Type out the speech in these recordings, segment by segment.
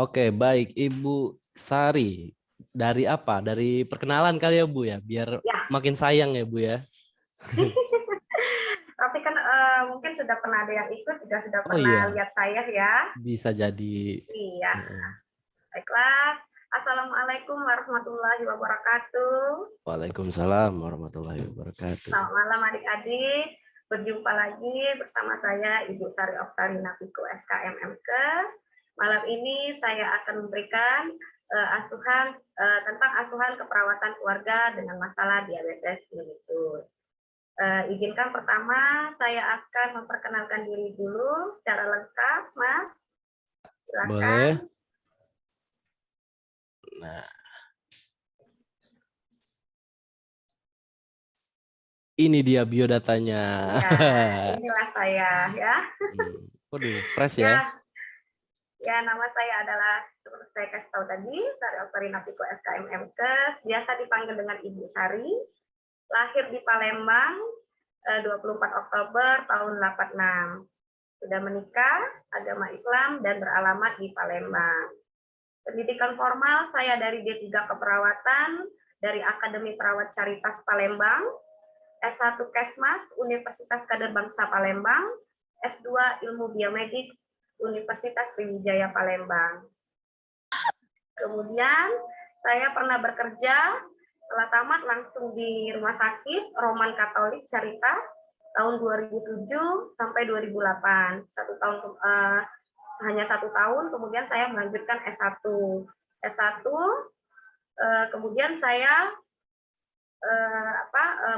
Oke, baik Ibu Sari. Dari apa? Dari perkenalan kali ya Bu ya, biar Ya, makin sayang ya Bu ya. tapi kan mungkin sudah pernah ada yang ikut, juga sudah Oh pernah iya, lihat saya ya. bisa jadi. Iya, Heeh. baiklah. Assalamualaikum warahmatullahi wabarakatuh. Waalaikumsalam warahmatullahi wabarakatuh. Selamat malam adik-adik. Berjumpa lagi bersama saya Ibu Sari Oktarina Piko SKM MKes. Malam ini saya akan memberikan tentang asuhan keperawatan keluarga dengan masalah diabetes mellitus. Izinkan pertama saya akan memperkenalkan diri dulu secara lengkap, Mas. Boleh. Silakan. Nah, ini dia biodatanya. Ya, inilah saya ya. Waduh, fresh ya. Ya, ya nama saya adalah seperti saya kasih tahu tadi, Sari Oktarina Piko SKM MKes, biasa dipanggil dengan Ibu Sari. Lahir di Palembang 24 Oktober tahun 86. Sudah menikah, agama Islam dan beralamat di Palembang. Pendidikan formal saya dari D3 Keperawatan dari Akademi Perawat Caritas Palembang, S1 Kesmas Universitas Kader Bangsa Palembang, S2 Ilmu Biomedik Universitas Sriwijaya Palembang. Kemudian saya pernah bekerja setelah tamat langsung di Rumah Sakit Roman Katolik Caritas tahun 2007 sampai 2008. Hanya 1 tahun, kemudian saya melanjutkan S1. S1, kemudian saya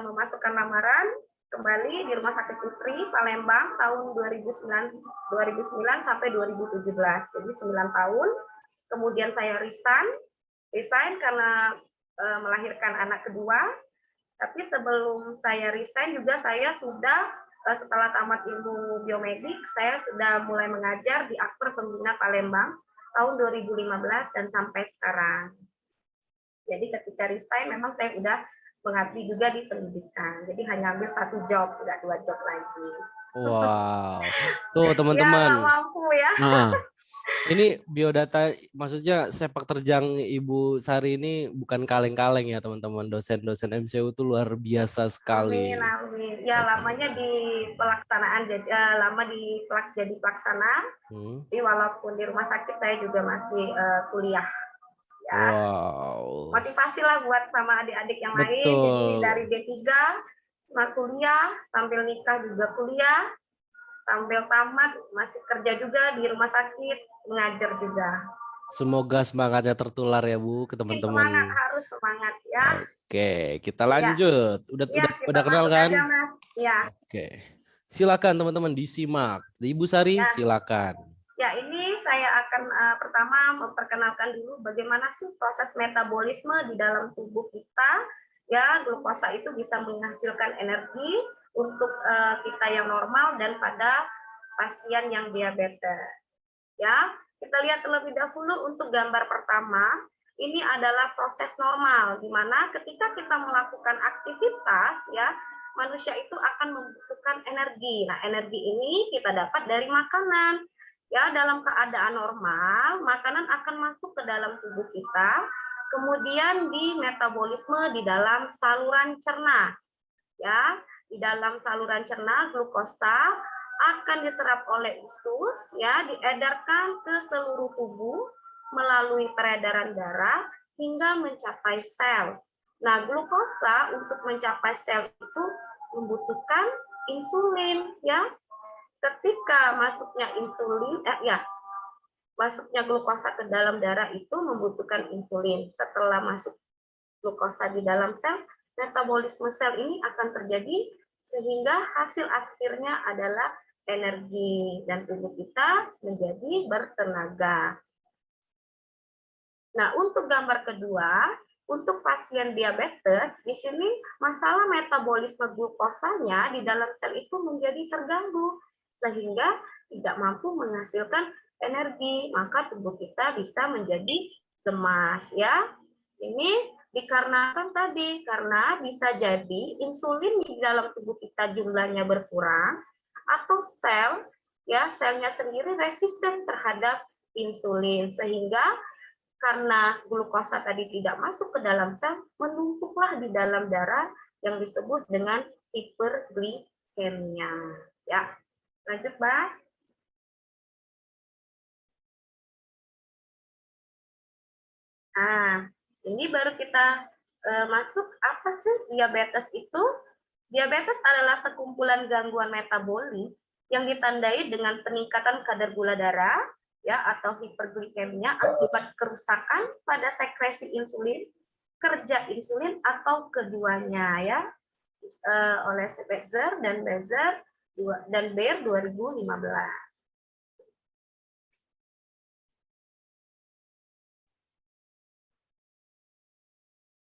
memasukkan lamaran kembali di Rumah Sakit Pusri Palembang tahun 2009 sampai 2017. Jadi 9 tahun. Kemudian saya resign karena melahirkan anak kedua. Tapi sebelum saya resign juga saya sudah setelah tamat ilmu biomedik, saya sudah mulai mengajar di Akper Pembina Palembang tahun 2015 dan sampai sekarang. Jadi ketika resign memang saya udah mengabdi juga di pendidikan. Jadi hanya ambil 1 job, tidak 2 job lagi. Wow. Tuh Ya nggak teman-teman. mampu ya. Nah, ini biodata, maksudnya sepak terjang Ibu Sari ini bukan kaleng-kaleng ya teman-teman. Dosen-dosen MCU itu luar biasa Amin, sekali. amin. Ya lamanya di pelaksanaan, jadi pelaksana. Hmm. Tapi walaupun di rumah sakit saya juga masih kuliah ya. Wow. Motivasi lah buat sama adik-adik yang lain. Jadi dari Betul. D3 kuliah, sambil nikah juga kuliah, sambil tamat masih kerja juga di rumah sakit, mengajar juga. Semoga semangatnya tertular ya Bu ke teman-teman. Semangat, harus semangat ya. Oke, kita Ya, lanjut. Udah ya udah kita udah kenal masuk kan? aja Mas. Ya, Oke. Silakan teman-teman disimak. Ibu Sari, ya. silakan. Ya, ini saya akan pertama memperkenalkan dulu bagaimana sih proses metabolisme di dalam tubuh kita. Ya, glukosa itu bisa menghasilkan energi untuk kita yang normal dan pada pasien yang diabetes. Ya, kita lihat terlebih dahulu untuk gambar pertama. Ini adalah proses normal di mana ketika kita melakukan aktivitas ya, manusia itu akan membutuhkan energi. Nah, energi ini kita dapat dari makanan. Ya, dalam keadaan normal, makanan akan masuk ke dalam tubuh kita, kemudian di metabolisme di dalam saluran cerna. Ya, di dalam saluran cerna glukosa akan diserap oleh usus, ya, diedarkan ke seluruh tubuh melalui peredaran darah hingga mencapai sel. Nah, glukosa untuk mencapai sel itu membutuhkan insulin, ya. Ketika masuknya masuknya glukosa ke dalam darah itu membutuhkan insulin. Setelah masuk glukosa di dalam sel, metabolisme sel ini akan terjadi sehingga hasil akhirnya adalah energi dan tubuh kita menjadi bertenaga. Nah, untuk gambar kedua, untuk pasien diabetes, di sini masalah metabolisme glukosanya di dalam sel itu menjadi terganggu, sehingga tidak mampu menghasilkan energi, maka tubuh kita bisa menjadi lemas ya. Ini dikarenakan tadi, karena bisa jadi insulin di dalam tubuh kita jumlahnya berkurang, atau selnya sendiri resisten terhadap insulin, sehingga karena glukosa tadi tidak masuk ke dalam sel, menumpuklah di dalam darah yang disebut dengan hiperglikemia. Ya, lanjut, Bas. Nah, ini baru kita masuk apa sih diabetes itu? Diabetes adalah sekumpulan gangguan metabolik yang ditandai dengan peningkatan kadar gula darah ya atau hiperglikemia akibat kerusakan pada sekresi insulin, kerja insulin atau keduanya ya oleh Spitzer dan Bezer dan Bayer 2015.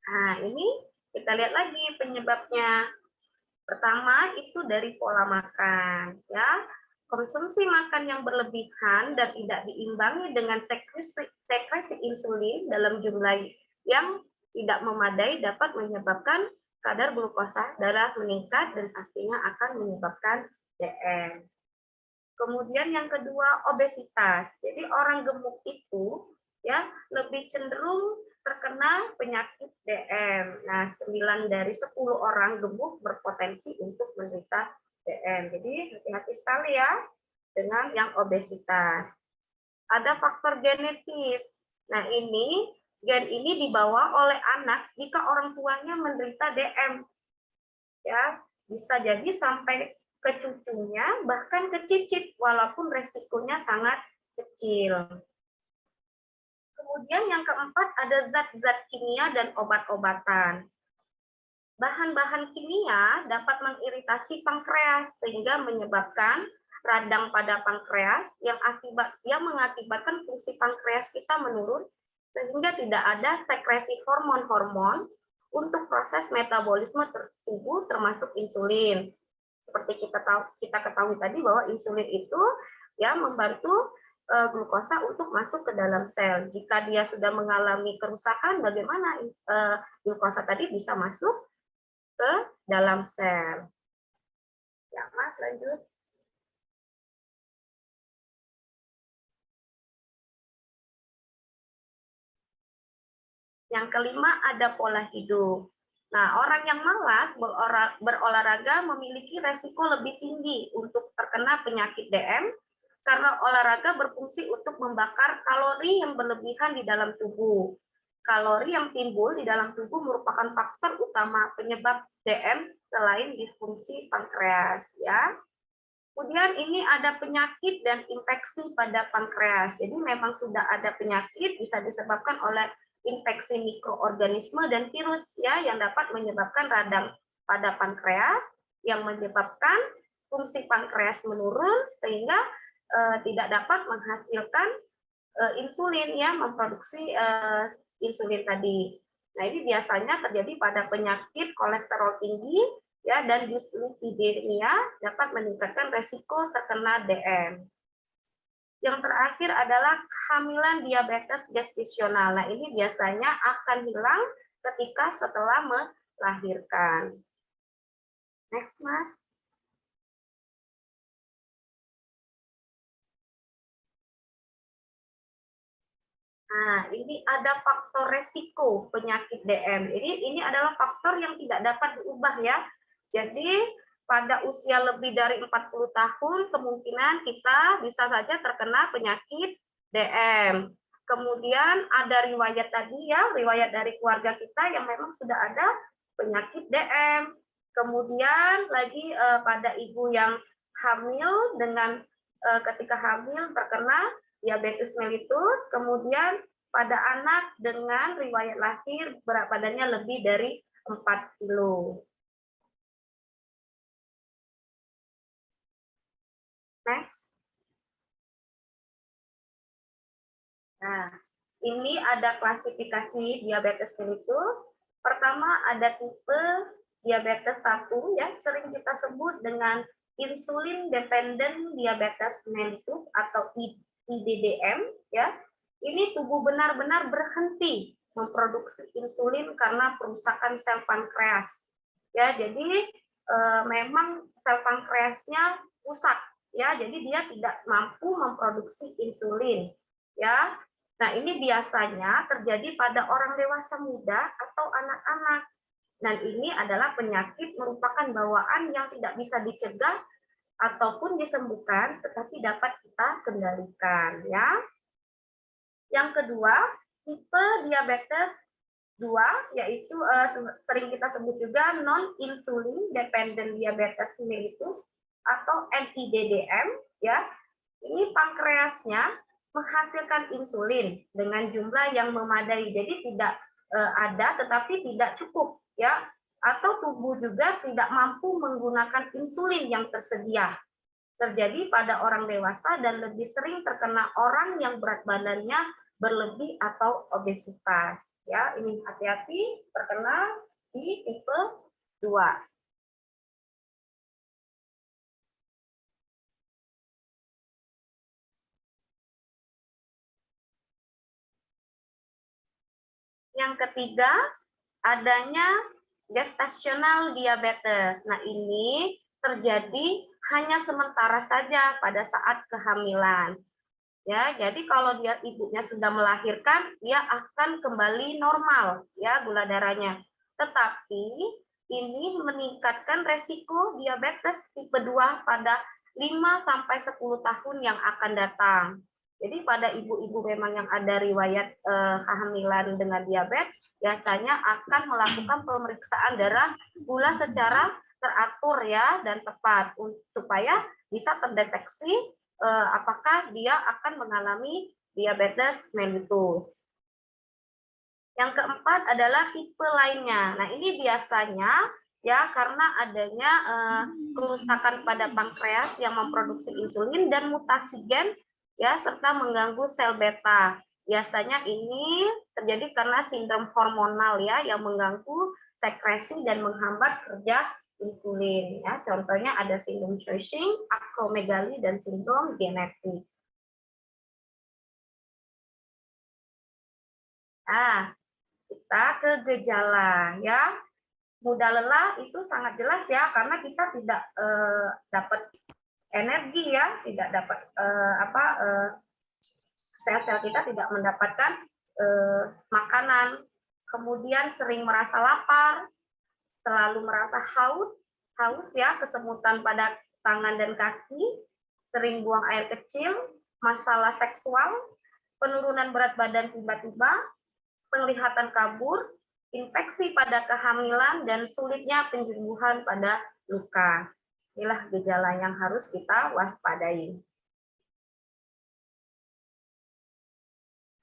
Nah, ini kita lihat lagi penyebabnya. Pertama itu dari pola makan, ya. Konsumsi makan yang berlebihan dan tidak diimbangi dengan sekresi insulin dalam jumlah yang tidak memadai dapat menyebabkan kadar glukosa darah meningkat dan pastinya akan menyebabkan DM. Kemudian yang kedua obesitas. Jadi orang gemuk itu ya lebih cenderung terkena penyakit DM. Nah, 9 dari 10 orang gemuk berpotensi untuk menderita DM. Jadi hati-hati sekali ya dengan yang obesitas. Ada faktor genetis. Nah, gen ini dibawa oleh anak jika orang tuanya menderita DM. Ya, bisa jadi sampai ke cucunya, bahkan ke cicit, walaupun resikonya sangat kecil. Kemudian yang keempat ada zat-zat kimia dan obat-obatan. Bahan-bahan kimia dapat mengiritasi pankreas sehingga menyebabkan radang pada pankreas yang mengakibatkan fungsi pankreas kita menurun sehingga tidak ada sekresi hormon-hormon untuk proses metabolisme tubuh termasuk insulin. Seperti kita ketahui tadi bahwa insulin itu ya membantu glukosa untuk masuk ke dalam sel. Jika dia sudah mengalami kerusakan, bagaimana glukosa tadi bisa masuk ke dalam sel? Ya, Mas, lanjut. Yang kelima ada pola hidup. Nah, orang yang malas berolahraga memiliki resiko lebih tinggi untuk terkena penyakit DM karena olahraga berfungsi untuk membakar kalori yang berlebihan di dalam tubuh. Kalori yang timbul di dalam tubuh merupakan faktor utama penyebab DM selain disfungsi pankreas ya. Kemudian ini ada penyakit dan infeksi pada pankreas. Jadi memang sudah ada penyakit bisa disebabkan oleh infeksi mikroorganisme dan virus ya yang dapat menyebabkan radang pada pankreas yang menyebabkan fungsi pankreas menurun sehingga tidak dapat menghasilkan insulin ya memproduksi insulin tadi. Nah, ini biasanya terjadi pada penyakit kolesterol tinggi ya dan dislipidemia dapat meningkatkan resiko terkena DM. Yang terakhir adalah kehamilan diabetes gestasional. Nah, ini biasanya akan hilang ketika setelah melahirkan. Next, Mas. Nah, ini ada faktor resiko penyakit DM. Ini adalah faktor yang tidak dapat diubah ya. Jadi pada usia lebih dari 40 tahun kemungkinan kita bisa saja terkena penyakit DM. Kemudian ada riwayat tadi ya, riwayat dari keluarga kita yang memang sudah ada penyakit DM. Kemudian lagi pada ibu yang hamil dengan ketika hamil terkena diabetes mellitus, kemudian pada anak dengan riwayat lahir berat badannya lebih dari 4 kilo. Next. Nah, ini ada klasifikasi diabetes mellitus. Pertama ada tipe diabetes 1 ya, sering kita sebut dengan insulin dependent diabetes mellitus atau IDDM ya. Ini tubuh benar-benar berhenti memproduksi insulin karena perusakan sel pankreas. Ya, jadi memang sel pankreasnya rusak ya, jadi dia tidak mampu memproduksi insulin. ya. Nah, ini biasanya terjadi pada orang dewasa muda atau anak-anak. Dan ini adalah penyakit merupakan bawaan yang tidak bisa dicegah ataupun disembuhkan, tetapi dapat kita kendalikan, ya. Yang kedua, tipe diabetes 2, yaitu sering kita sebut juga non-insulin dependent diabetes mellitus atau NIDDM, ya. Ini pankreasnya menghasilkan insulin dengan jumlah yang memadai, jadi tidak ada tetapi tidak cukup, ya, atau tubuh juga tidak mampu menggunakan insulin yang tersedia. Terjadi pada orang dewasa dan lebih sering terkena orang yang berat badannya berlebih atau obesitas. Ya, ini hati-hati terkena di tipe 2. Yang ketiga, adanya gestational diabetes. Nah, ini terjadi hanya sementara saja pada saat kehamilan. Ya, jadi kalau dia ibunya sudah melahirkan, dia akan kembali normal ya gula darahnya. Tetapi ini meningkatkan resiko diabetes tipe 2 pada 5 sampai 10 tahun yang akan datang. Jadi pada ibu-ibu memang yang ada riwayat kehamilan dengan diabetes, biasanya akan melakukan pemeriksaan darah gula secara teratur ya dan tepat supaya bisa terdeteksi apakah dia akan mengalami diabetes mellitus. Yang keempat adalah tipe lainnya. Nah, ini biasanya ya karena adanya kerusakan pada pankreas yang memproduksi insulin dan mutasi gen ya serta mengganggu sel beta. Biasanya ini terjadi karena sindrom hormonal ya yang mengganggu sekresi dan menghambat kerja insulin ya. Contohnya ada sindrom Cushing, akromegali dan sindrom genetik. Nah, kita ke gejala ya. Mudah lelah itu sangat jelas ya karena kita tidak dapat energi ya, tidak dapat sel-sel kita tidak mendapatkan makanan. Kemudian sering merasa lapar, selalu merasa haus ya, kesemutan pada tangan dan kaki, sering buang air kecil, masalah seksual, penurunan berat badan tiba-tiba, penglihatan kabur, infeksi pada kehamilan, dan sulitnya penyembuhan pada luka. Inilah gejala yang harus kita waspadai.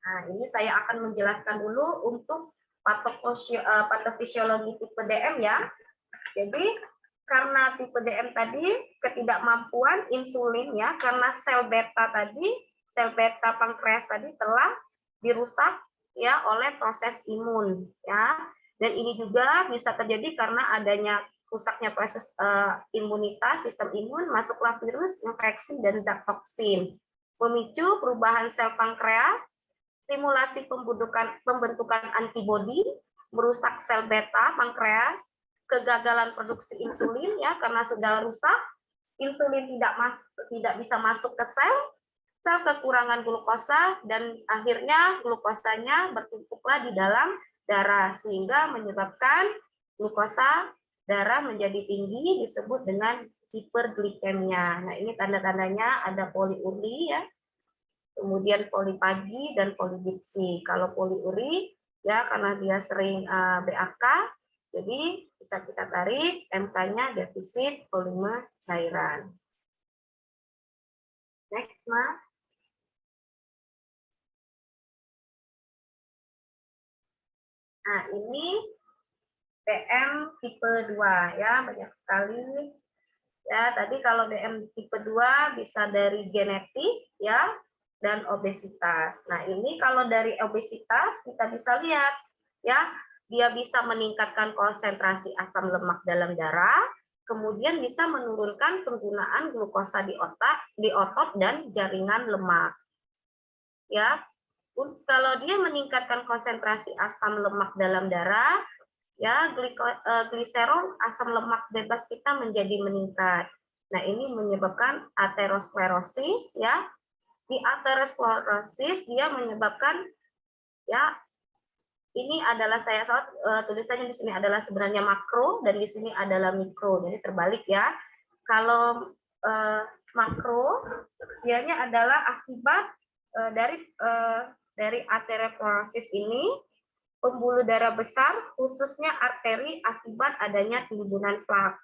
Nah, ini saya akan menjelaskan dulu untuk patofisiologi tipe DM ya. Jadi karena tipe DM tadi ketidakmampuan insulin ya, karena sel beta pankreas tadi telah dirusak ya oleh proses imun ya. Dan ini juga bisa terjadi karena adanya rusaknya proses imunitas, sistem imun, masuklah virus, infeksi dan zat toksin. Memicu perubahan sel pankreas, stimulasi pembentukan antibodi, merusak sel beta pankreas, kegagalan produksi insulin ya karena sudah rusak, insulin tidak bisa masuk ke sel kekurangan glukosa dan akhirnya glukosanya bertumpuklah di dalam darah sehingga menyebabkan glukosa darah menjadi tinggi disebut dengan hiperglikemia. Nah, ini tanda-tandanya ada poliuri ya. Kemudian polipagi dan polidipsi. Kalau poliuri ya karena dia sering BAK, jadi bisa kita tarik MK-nya defisit volume cairan. Next, Mas. Nah, ini DM tipe 2 ya, banyak sekali. Ya, tadi kalau DM tipe 2 bisa dari genetik ya dan obesitas. Nah, ini kalau dari obesitas kita bisa lihat ya, dia bisa meningkatkan konsentrasi asam lemak dalam darah, kemudian bisa menurunkan penggunaan glukosa di otot dan jaringan lemak. Ya, kalau dia meningkatkan konsentrasi asam lemak dalam darah, ya gliserol asam lemak bebas kita menjadi meningkat. Nah, ini menyebabkan aterosklerosis ya. Di aterosklerosis dia menyebabkan, ya, ini adalah saya salah tulisannya di sini adalah sebenarnya makro dan di sini adalah mikro, jadi terbalik ya. Kalau makro dianya adalah akibat dari aterosklerosis ini pembuluh darah besar, khususnya arteri akibat adanya timbunan plak.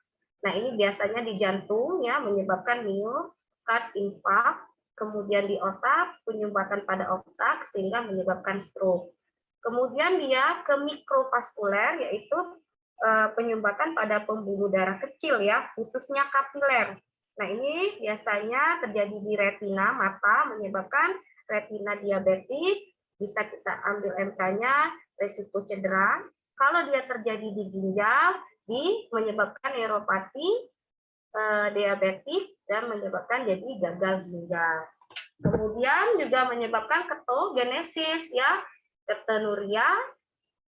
Nah, ini biasanya di jantung ya, menyebabkan miocard infarct, kemudian di otak penyumbatan pada otak sehingga menyebabkan stroke. Kemudian dia ke mikrovaskuler, yaitu penyumbatan pada pembuluh darah kecil ya, khususnya kapiler. Nah, ini biasanya terjadi di retina mata, menyebabkan retina diabetik, bisa kita ambil MK-nya, resiko cedera. Kalau dia terjadi di ginjal, menyebabkan neuropati diabetik dan menyebabkan jadi gagal ginjal. Kemudian juga menyebabkan ketogenesis ya, ketonuria,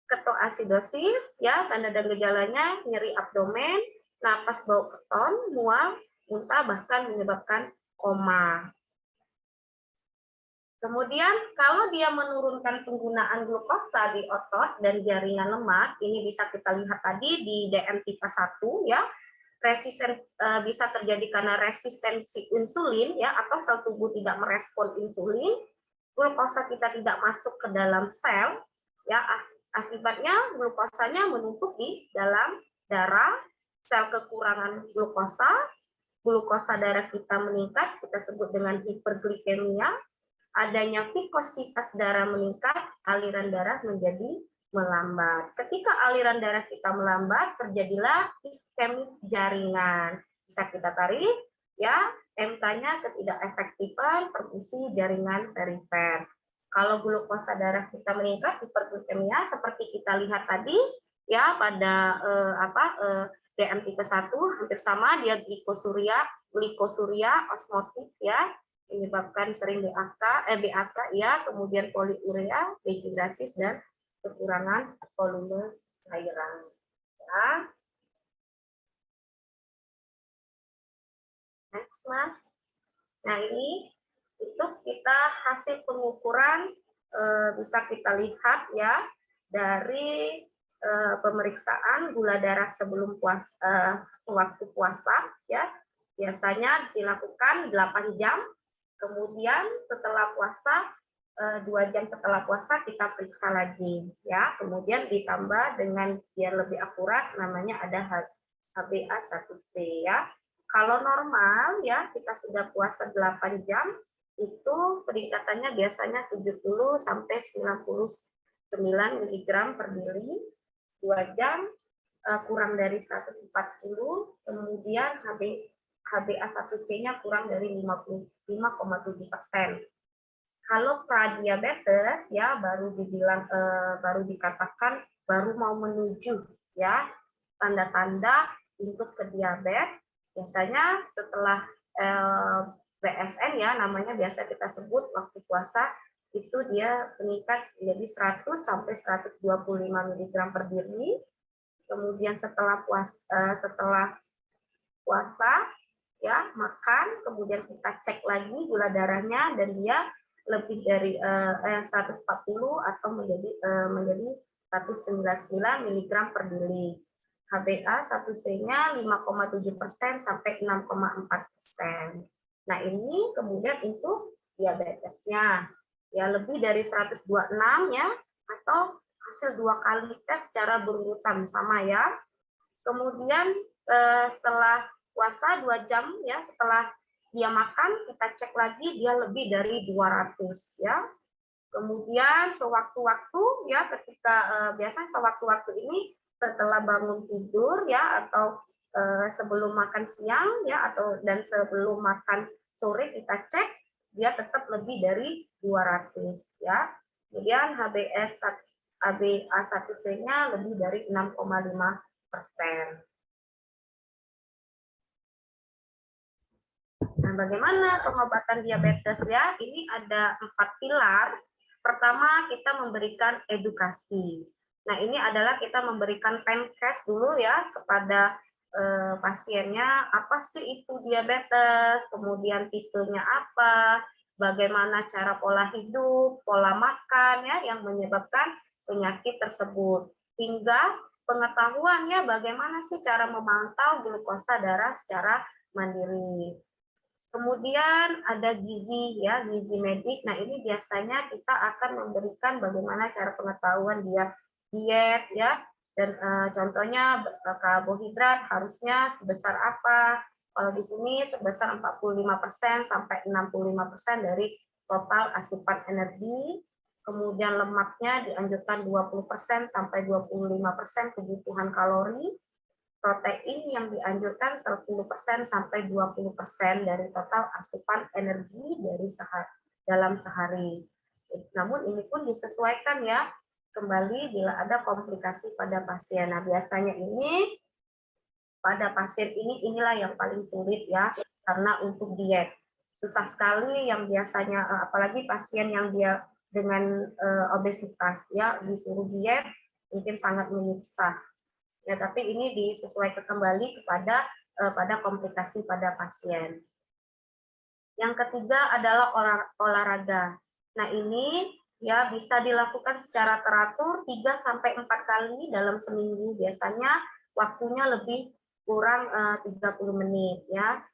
ketoasidosis ya, tanda dan gejalanya nyeri abdomen, napas bau keton, mual, muntah, bahkan menyebabkan koma. Kemudian kalau dia menurunkan penggunaan glukosa di otot dan jaringan lemak, ini bisa kita lihat tadi di DM tipe 1 ya, bisa terjadi karena resistensi insulin ya, atau sel tubuh tidak merespon insulin, glukosa kita tidak masuk ke dalam sel ya, akibatnya glukosanya menumpuk di dalam darah, sel kekurangan glukosa darah kita meningkat, kita sebut dengan hiperglikemia, adanya vikositas darah meningkat, aliran darah menjadi melambat. Ketika aliran darah kita melambat, terjadilah iskemik jaringan. Bisa kita tarik ya, MK-nya ketidakefektifan perfusi jaringan perifer. Kalau glukosa darah kita meningkat, hiperglikemia, seperti kita lihat tadi ya pada DM tipe 1 hampir sama, dia glikosuria osmotik ya, menyebabkan sering BAK ya, kemudian poliuria, dehidrasis dan kekurangan volume cairan. Ya. Next, Mas. Nah, ini itu kita hasil pengukuran bisa kita lihat ya dari pemeriksaan gula darah sebelum waktu puasa ya. Biasanya dilakukan 8 jam. Kemudian setelah puasa 2 jam setelah puasa kita periksa lagi ya, kemudian ditambah dengan biar lebih akurat namanya ada HbA1c ya. Kalau normal ya kita sudah puasa 8 jam itu peningkatannya biasanya 70 sampai 99 mg per mili, 2 jam kurang dari 140, kemudian HbA1c-nya kurang dari 55,7%. Kalau pradiabetes ya baru dikatakan baru mau menuju ya tanda-tanda untuk ke diabetes, biasanya setelah BSN ya, namanya biasa kita sebut waktu puasa itu dia meningkat menjadi 100 sampai 125 mg per mili. Kemudian setelah puasa ya makan, kemudian kita cek lagi gula darahnya dan dia lebih dari 140 atau menjadi 199 mg per mili. HbA1c-nya 5,7% sampai 6,4%. Nah, ini kemudian untuk diabetesnya ya lebih dari 126 ya, atau hasil 2 kali tes secara berurutan sama ya. Kemudian setelah puasa 2 jam ya setelah dia makan, kita cek lagi dia lebih dari 200 ya. Kemudian sewaktu-waktu ya ketika biasanya sewaktu-waktu ini setelah bangun tidur ya atau sebelum makan siang ya dan sebelum makan sore kita cek dia tetap lebih dari 200 ya. Kemudian HbA1c-nya lebih dari 6,5%. Nah, bagaimana pengobatan diabetes ya? Ini ada 4 pilar. Pertama, kita memberikan edukasi. Nah, ini adalah kita memberikan PEMKES dulu ya kepada pasiennya, apa sih itu diabetes, kemudian tipenya apa, bagaimana cara pola hidup, pola makan ya yang menyebabkan penyakit tersebut. Hingga pengetahuan ya bagaimana sih cara memantau glukosa darah secara mandiri. Kemudian ada gizi ya, gizi medik. Nah, ini biasanya kita akan memberikan bagaimana cara pengetahuan dia diet ya. Dan contohnya karbohidrat harusnya sebesar apa? Kalau di sini sebesar 45% sampai 65% dari total asupan energi. Kemudian lemaknya dianjurkan 20% sampai 25% kebutuhan kalori. Protein yang dianjurkan 10% sampai 20% dari total asupan energi dari dalam sehari. Namun ini pun disesuaikan ya, kembali bila ada komplikasi pada pasien. Nah, biasanya ini pada pasien inilah yang paling sulit ya, karena untuk diet. Susah sekali yang biasanya, apalagi pasien yang dia dengan obesitas ya, disuruh diet, mungkin sangat menyiksa. Ya, tapi ini disesuaikan kembali kepada pada komplikasi pada pasien. Yang ketiga adalah olahraga. Nah, ini ya bisa dilakukan secara teratur 3 sampai 4 kali dalam seminggu. Biasanya waktunya lebih kurang 30 menit ya.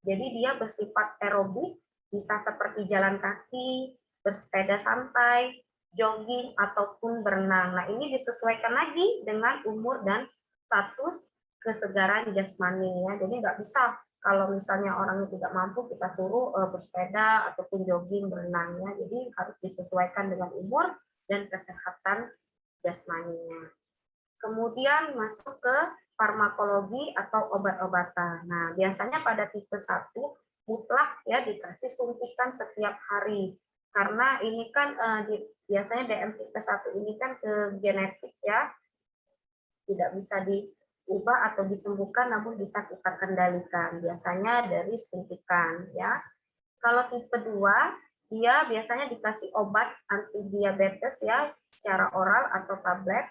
Jadi dia bersifat aerobik, bisa seperti jalan kaki, bersepeda santai, jogging, ataupun berenang. Nah, ini disesuaikan lagi dengan umur dan status kesegaran jasmani ya. Jadi nggak bisa kalau misalnya orang yang tidak mampu kita suruh bersepeda ataupun jogging, berenang ya. Jadi harus disesuaikan dengan umur dan kesehatan jasmaninya. Kemudian masuk ke farmakologi atau obat-obatan. Nah, biasanya pada tipe 1 mutlak ya dikasih suntikan setiap hari. Karena ini kan biasanya DM tipe 1 ini kan ke genetik ya, tidak bisa diubah atau disembuhkan, namun bisa kita kendalikan. Biasanya dari suntikan ya. Kalau tipe 2, dia biasanya dikasih obat anti diabetes ya, secara oral atau tablet.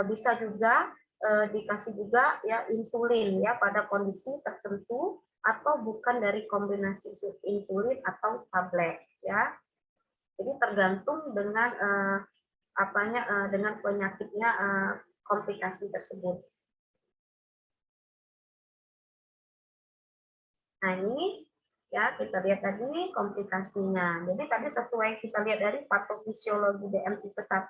Bisa juga dikasih juga ya insulin ya pada kondisi tertentu atau bukan dari kombinasi insulin atau tablet ya. Jadi tergantung dengan dengan penyakitnya, komplikasi tersebut. Nah, ini ya kita lihat tadi komplikasinya. Jadi tadi sesuai kita lihat dari patofisiologi DM tipe 1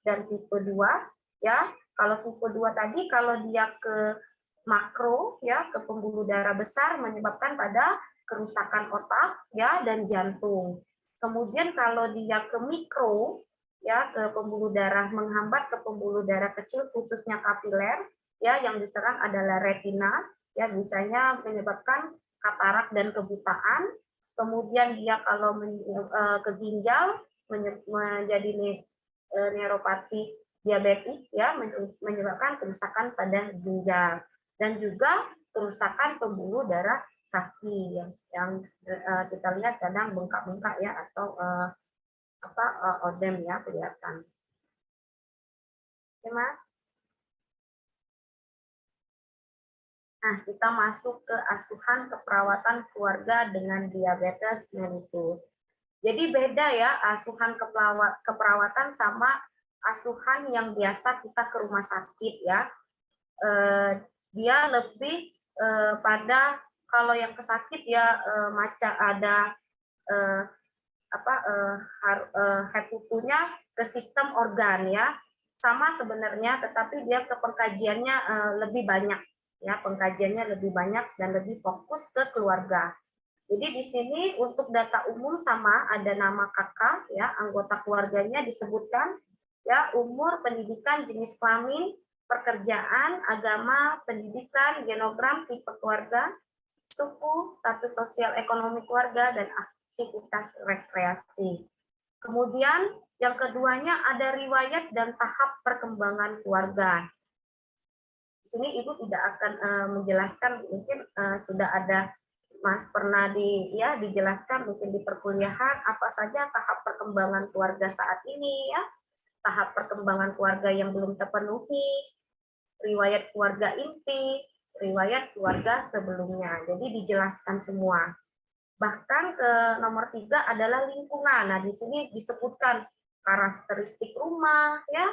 dan tipe 2 ya. Kalau tipe 2 tadi kalau dia ke makro ya, ke pembuluh darah besar menyebabkan pada kerusakan otak ya dan jantung. Kemudian kalau dia ke mikro ya, ke pembuluh darah, menghambat ke pembuluh darah kecil khususnya kapiler ya, yang diserang adalah retina ya, bisanya menyebabkan katarak dan kebutaan. Kemudian dia kalau ke ginjal menjadi neuropati diabetik ya, menyebabkan kerusakan pada ginjal dan juga kerusakan pembuluh darah kaki yang kita lihat kadang bengkak-bengkak ya, atau odem ya kelihatan. Oke, Mas. Nah, kita masuk ke asuhan keperawatan keluarga dengan diabetes mellitus. Jadi beda ya asuhan keperawatan sama asuhan yang biasa kita ke rumah sakit ya. Dia lebih pada kalau yang kesakit ya macam ada heputunya ke sistem organ ya. Sama sebenarnya, tetapi dia ke pengkajiannya lebih banyak. Ya, pengkajiannya lebih banyak dan lebih fokus ke keluarga. Jadi di sini untuk data umum sama ada nama kakak ya, anggota keluarganya disebutkan ya, umur, pendidikan, jenis kelamin, pekerjaan, agama, pendidikan, genogram, tipe keluarga, suku, status sosial ekonomi keluarga, dan aktivitas rekreasi. Kemudian yang keduanya ada riwayat dan tahap perkembangan keluarga. Di sini Ibu tidak akan menjelaskan, mungkin sudah ada Mas pernah dijelaskan mungkin di perkuliahan apa saja tahap perkembangan keluarga saat ini ya. Tahap perkembangan keluarga yang belum terpenuhi, riwayat keluarga inti, riwayat keluarga sebelumnya. Jadi dijelaskan semua. Bahkan ke nomor 3 adalah lingkungan. Nah, di sini disebutkan karakteristik rumah, ya.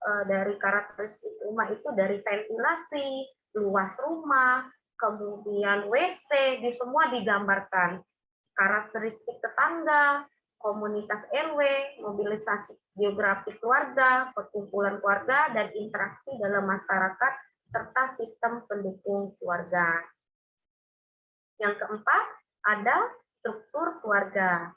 Dari karakteristik rumah itu dari ventilasi, luas rumah, kemudian WC, di semua digambarkan. Karakteristik tetangga, komunitas RW, mobilisasi geografi keluarga, perkumpulan keluarga, dan interaksi dalam masyarakat, serta sistem pendukung keluarga. Yang keempat, ada struktur keluarga.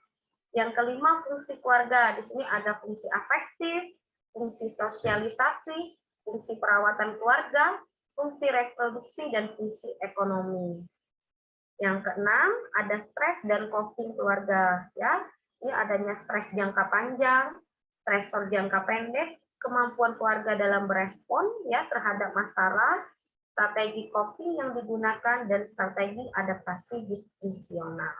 Yang kelima, fungsi keluarga. Di sini ada fungsi afektif, fungsi sosialisasi, fungsi perawatan keluarga, fungsi reproduksi, dan fungsi ekonomi. Yang keenam, ada stres dan coping keluarga. Ya, ini adanya stres jangka panjang, stresor jangka pendek, kemampuan keluarga dalam berespon ya terhadap masalah, strategi coping yang digunakan, dan strategi adaptasi disfungsional.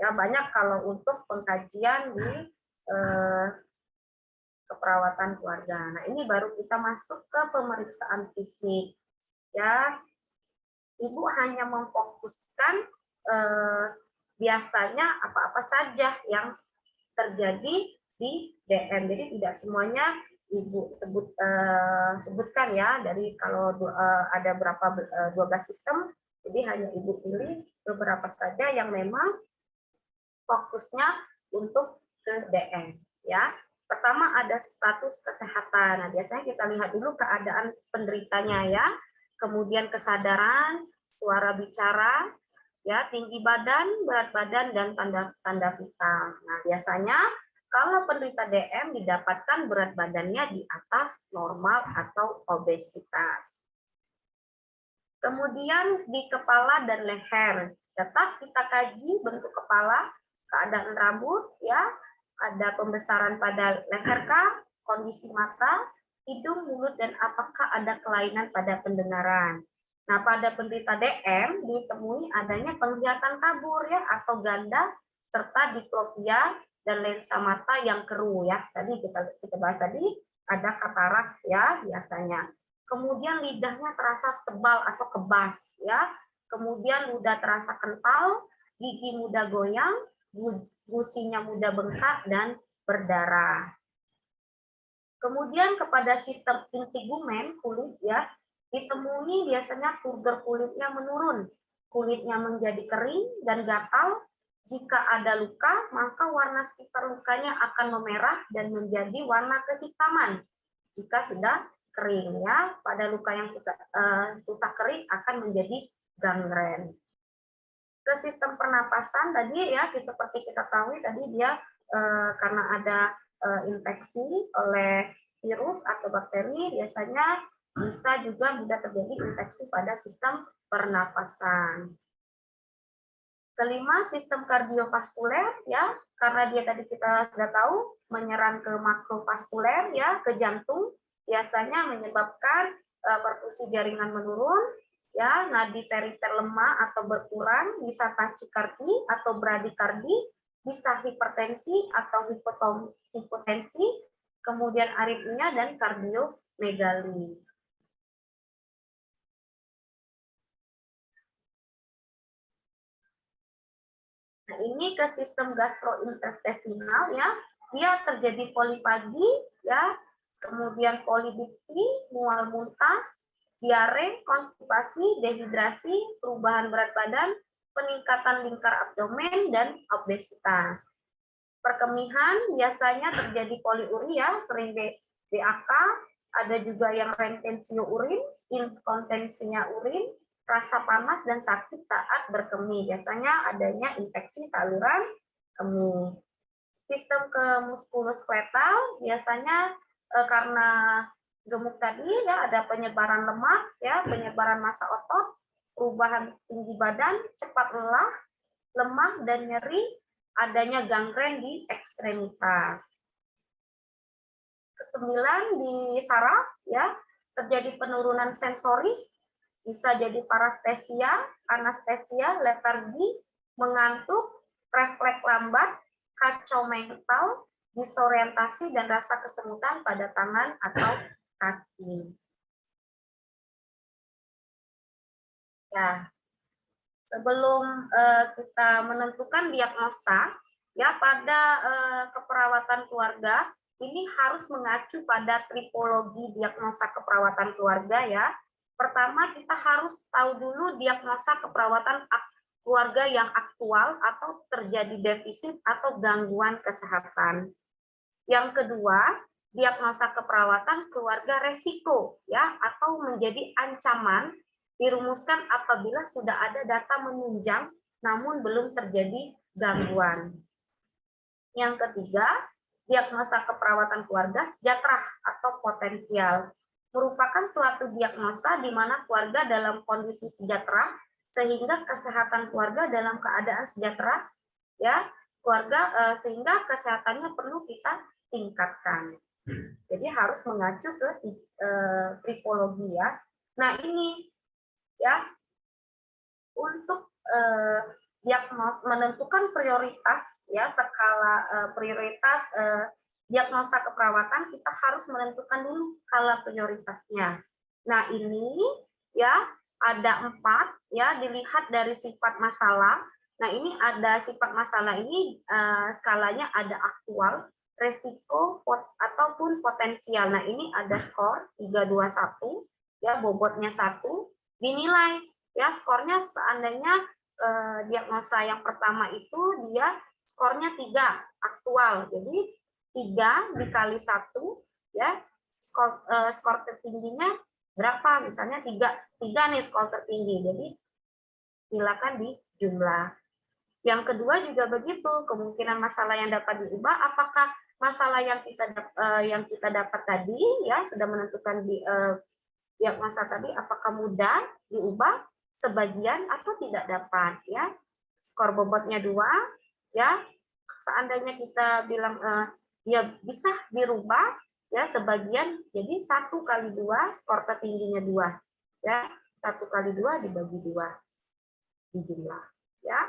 Ya, banyak kalau untuk pengkajian di keperawatan keluarga. Nah, ini baru kita masuk ke pemeriksaan fisik. Ya, Ibu hanya memfokuskan biasanya apa-apa saja yang terjadi di DM. Jadi tidak semuanya Ibu sebutkan ya, dari kalau ada berapa 12 sistem, jadi hanya Ibu pilih beberapa saja yang memang fokusnya untuk ke DM ya. Pertama ada status kesehatan. Nah, biasanya kita lihat dulu keadaan penderitanya ya. Kemudian kesadaran, suara bicara, ya, tinggi badan, berat badan, dan tanda-tanda vital. Nah, biasanya kalau penderita DM didapatkan berat badannya di atas normal atau obesitas. Kemudian di kepala dan leher, tetap kita kaji bentuk kepala, keadaan rambut, ya, ada pembesaran pada leher kah, kondisi mata, hidung, mulut, dan apakah ada kelainan pada pendengaran. Nah, pada penderita DM ditemui adanya penglihatan kabur ya atau ganda serta diplopia dan lensa mata yang keruh ya. Tadi kita bahas tadi ada katarak ya biasanya. Kemudian lidahnya terasa tebal atau kebas ya. Kemudian ludah terasa kental, gigi mudah goyang, gusinya mudah bengkak dan berdarah. Kemudian kepada sistem intigumen kulit ya, ditemui biasanya turgor kulitnya menurun, kulitnya menjadi kering dan gatal. Jika ada luka, maka warna sekitar lukanya akan memerah dan menjadi warna kehitaman. Jika sudah kering ya, pada luka yang susah kering akan menjadi gangren. Ke sistem pernapasan tadi ya, seperti kita tahu tadi dia karena ada infeksi oleh virus atau bakteri, biasanya bisa juga mudah terjadi infeksi pada sistem pernapasan. Kelima, sistem kardiovaskuler ya, karena dia tadi kita sudah tahu menyerang ke makrovaskuler ya, ke jantung, biasanya menyebabkan perfusi jaringan menurun, ya, nadi perifer lemah atau berkurang, bisa tachikardi atau bradikardi, bisa hipertensi atau hipotensi, kemudian aritmia dan kardiomegali. Nah, ini ke sistem gastrointestinal ya, dia terjadi polipagi ya, kemudian polidipsi, mual muntah, diare, konstipasi, dehidrasi, perubahan berat badan, peningkatan lingkar abdomen, dan obesitas. Perkemihan biasanya terjadi poliuria, sering BAK, ada juga yang retensio urin, inkontensinya urin, rasa panas dan sakit saat berkemih. Biasanya adanya infeksi saluran kemih. Sistem ke muskuloskeletal biasanya karena gemuk tadi ya ada penyebaran lemak ya, penyebaran massa otot, perubahan tinggi badan, cepat lelah, lemah dan nyeri, adanya gangren di ekstremitas. Kesembilan di saraf ya, terjadi penurunan sensoris, bisa jadi parastesia, anestesia, letargi, mengantuk, refleks lambat, kacau mental, disorientasi dan rasa kesemutan pada tangan atau kaki. Ya, sebelum kita menentukan diagnosa ya pada keperawatan keluarga, ini harus mengacu pada tripologi diagnosa keperawatan keluarga ya. Pertama, kita harus tahu dulu diagnosa keperawatan keluarga yang aktual atau terjadi defisit atau gangguan kesehatan. Yang kedua, diagnosa keperawatan keluarga resiko ya atau menjadi ancaman dirumuskan apabila sudah ada data menunjang namun belum terjadi gangguan. Yang ketiga, diagnosa keperawatan keluarga sejahtera atau potensial merupakan suatu diagnosa di mana keluarga dalam kondisi sejahtera sehingga kesehatan keluarga dalam keadaan sejahtera ya keluarga sehingga kesehatannya perlu kita tingkatkan. Jadi harus mengacu ke tripologi ya. Nah ini ya untuk menentukan prioritas ya skala prioritas diagnosa keperawatan kita harus menentukan dulu skala prioritasnya. Nah ini ya ada 4 ya dilihat dari sifat masalah. Nah ini ada sifat masalah ini skalanya ada aktual, resiko ataupun potensial. Nah ini ada skor 321 ya bobotnya 1 dinilai ya skornya seandainya diagnosa yang pertama itu dia skornya 3 aktual. Jadi 3 dikali 1 ya skor tertingginya berapa? Misalnya 3 nih skor tertinggi. Jadi silakan dijumlah. Yang kedua juga begitu, kemungkinan masalah yang dapat diubah apakah masalah yang kita dapat tadi ya sudah menentukan diagnosa tadi apakah mudah diubah sebagian atau tidak dapat ya. Skor bobotnya 2 ya. Seandainya kita bilang ya bisa dirubah ya sebagian jadi 1 kali 2 skor tertingginya 2 ya 1 kali 2 dibagi 2 dijumlah ya.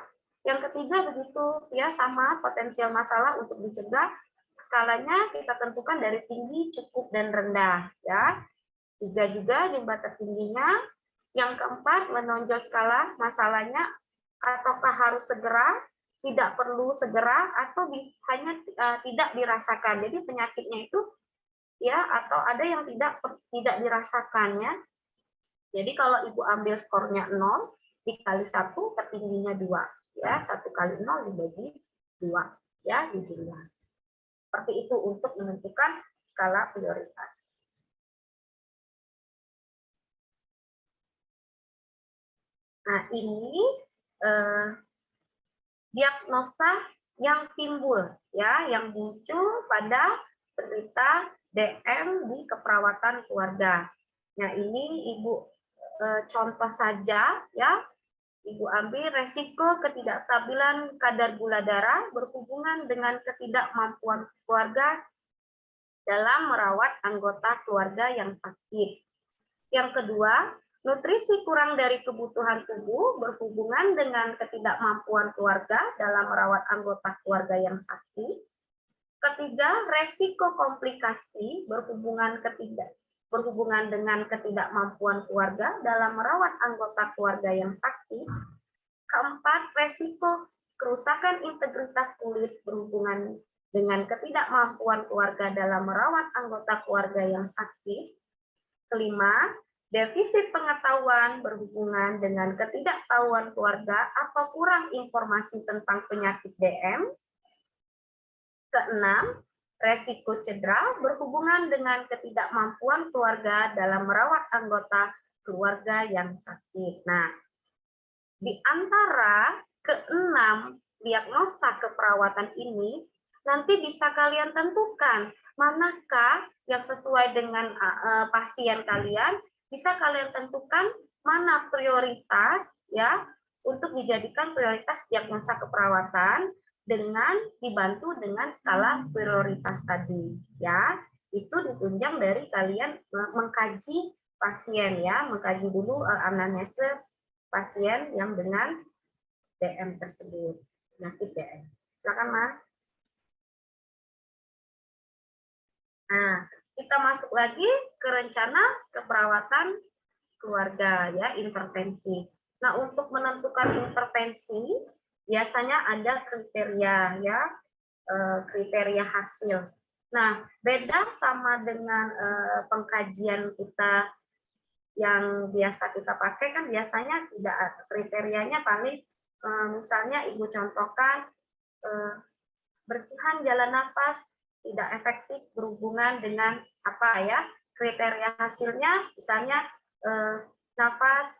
Yang ketiga begitu ya sama potensial masalah untuk dicegah skalanya kita tentukan dari tinggi, cukup dan rendah ya. 3 juga jumlah tertingginya. Yang keempat menonjol skala masalahnya ataukah harus segera, tidak perlu segera atau hanya tidak dirasakan. Jadi penyakitnya itu ya atau ada yang tidak dirasakannya. Jadi kalau Ibu ambil skornya 0 dikali 1 tertingginya 2 ya 1 kali 0 dibagi 2 ya dijumlah. Seperti itu untuk menentukan skala prioritas. Nah ini diagnosa yang timbul ya yang muncul pada penderita DM di keperawatan keluarga. Nah ini Ibu contoh saja ya. Ibu ambil resiko ketidakstabilan kadar gula darah berhubungan dengan ketidakmampuan keluarga dalam merawat anggota keluarga yang sakit. Yang kedua, nutrisi kurang dari kebutuhan tubuh berhubungan dengan ketidakmampuan keluarga dalam merawat anggota keluarga yang sakit. Ketiga, resiko komplikasi berhubungan dengan ketidakmampuan keluarga dalam merawat anggota keluarga yang sakit. Keempat, resiko kerusakan integritas kulit berhubungan dengan ketidakmampuan keluarga dalam merawat anggota keluarga yang sakit. Kelima, defisit pengetahuan berhubungan dengan ketidaktahuan keluarga atau kurang informasi tentang penyakit DM. Keenam, resiko cedera berhubungan dengan ketidakmampuan keluarga dalam merawat anggota keluarga yang sakit. Nah, di antara keenam diagnosa keperawatan ini, nanti bisa kalian tentukan manakah yang sesuai dengan pasien kalian, bisa kalian tentukan mana prioritas ya untuk dijadikan prioritas diagnosa keperawatan dengan dibantu dengan skala prioritas tadi ya. Itu ditunjang dari kalian mengkaji pasien ya, mengkaji dulu anamnese pasien yang dengan DM tersebut, penyakit DM. Silakan Mas. Nah, kita masuk lagi ke rencana keperawatan keluarga ya, intervensi. Nah, untuk menentukan intervensi biasanya ada kriteria ya, kriteria hasil. Nah, beda sama dengan pengkajian kita yang biasa kita pakai kan biasanya tidak kriterianya paling misalnya Ibu contohkan bersihan jalan nafas tidak efektif berhubungan dengan apa ya, kriteria hasilnya misalnya nafas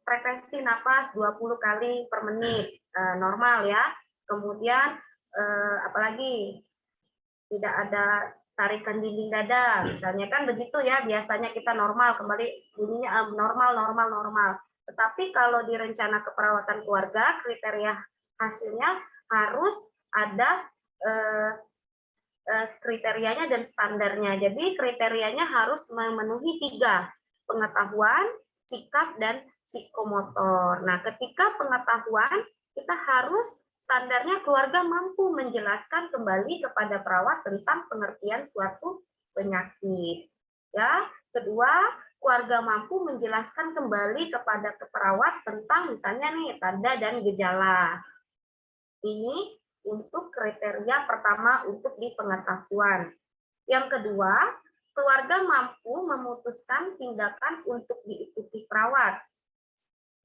frekuensi nafas 20 kali per menit normal ya. Kemudian apalagi tidak ada tarikan dinding dada, misalnya kan begitu ya, biasanya kita normal, kembali bunyinya normal. Tetapi kalau di rencana keperawatan keluarga, kriteria hasilnya harus ada kriterianya dan standarnya. Jadi kriterianya harus memenuhi 3, pengetahuan, sikap, dan psikomotor. Nah, ketika pengetahuan, kita harus standarnya keluarga mampu menjelaskan kembali kepada perawat tentang pengertian suatu penyakit. Ya, kedua, keluarga mampu menjelaskan kembali kepada perawat tentang misalnya nih tanda dan gejala. Ini untuk kriteria pertama untuk di pengetahuan. Yang kedua, keluarga mampu memutuskan tindakan untuk diikuti perawat.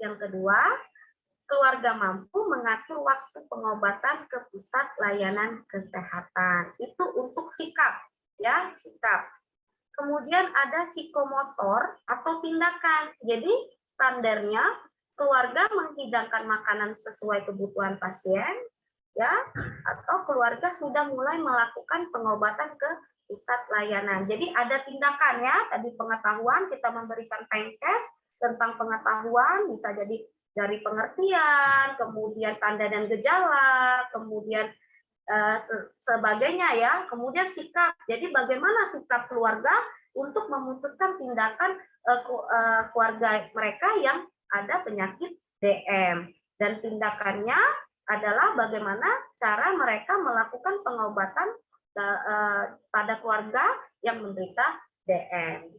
Yang kedua, keluarga mampu mengatur waktu pengobatan ke pusat layanan kesehatan. Itu untuk sikap, ya, sikap. Kemudian ada psikomotor atau tindakan. Jadi standarnya keluarga menghidangkan makanan sesuai kebutuhan pasien, ya, atau keluarga sudah mulai melakukan pengobatan ke pusat layanan. Jadi ada tindakan ya, tadi pengetahuan kita memberikan Penkes tentang pengetahuan, bisa jadi dari pengertian, kemudian tanda dan gejala, kemudian sebagainya ya, kemudian sikap. Jadi bagaimana sikap keluarga untuk memutuskan tindakan keluarga mereka yang ada penyakit DM, dan tindakannya adalah bagaimana cara mereka melakukan pengobatan pada keluarga yang menderita DM.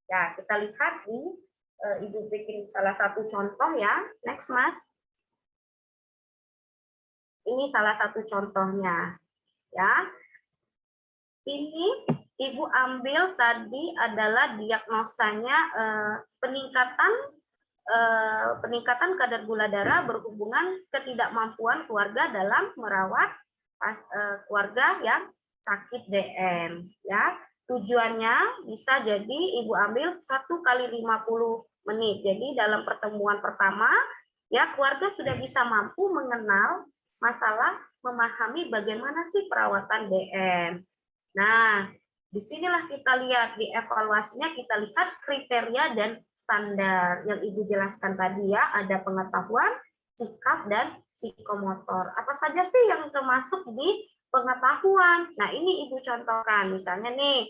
Ya, kita lihat di Ibu bikin salah satu contoh ya. Next, Mas. Ini salah satu contohnya. Ya. Ini Ibu ambil tadi adalah diagnosanya peningkatan kadar gula darah berhubungan ketidakmampuan keluarga dalam merawat keluarga yang sakit DM. Ya. Tujuannya bisa jadi Ibu ambil 1 kali 50 menit. Jadi dalam pertemuan pertama, ya keluarga sudah bisa mampu mengenal masalah, memahami bagaimana sih perawatan DM. Nah, disinilah kita lihat di evaluasinya, kita lihat kriteria dan standar yang Ibu jelaskan tadi ya, ada pengetahuan, sikap, dan psikomotor. Apa saja sih yang termasuk di pengetahuan? Nah, ini Ibu contohkan. Misalnya nih,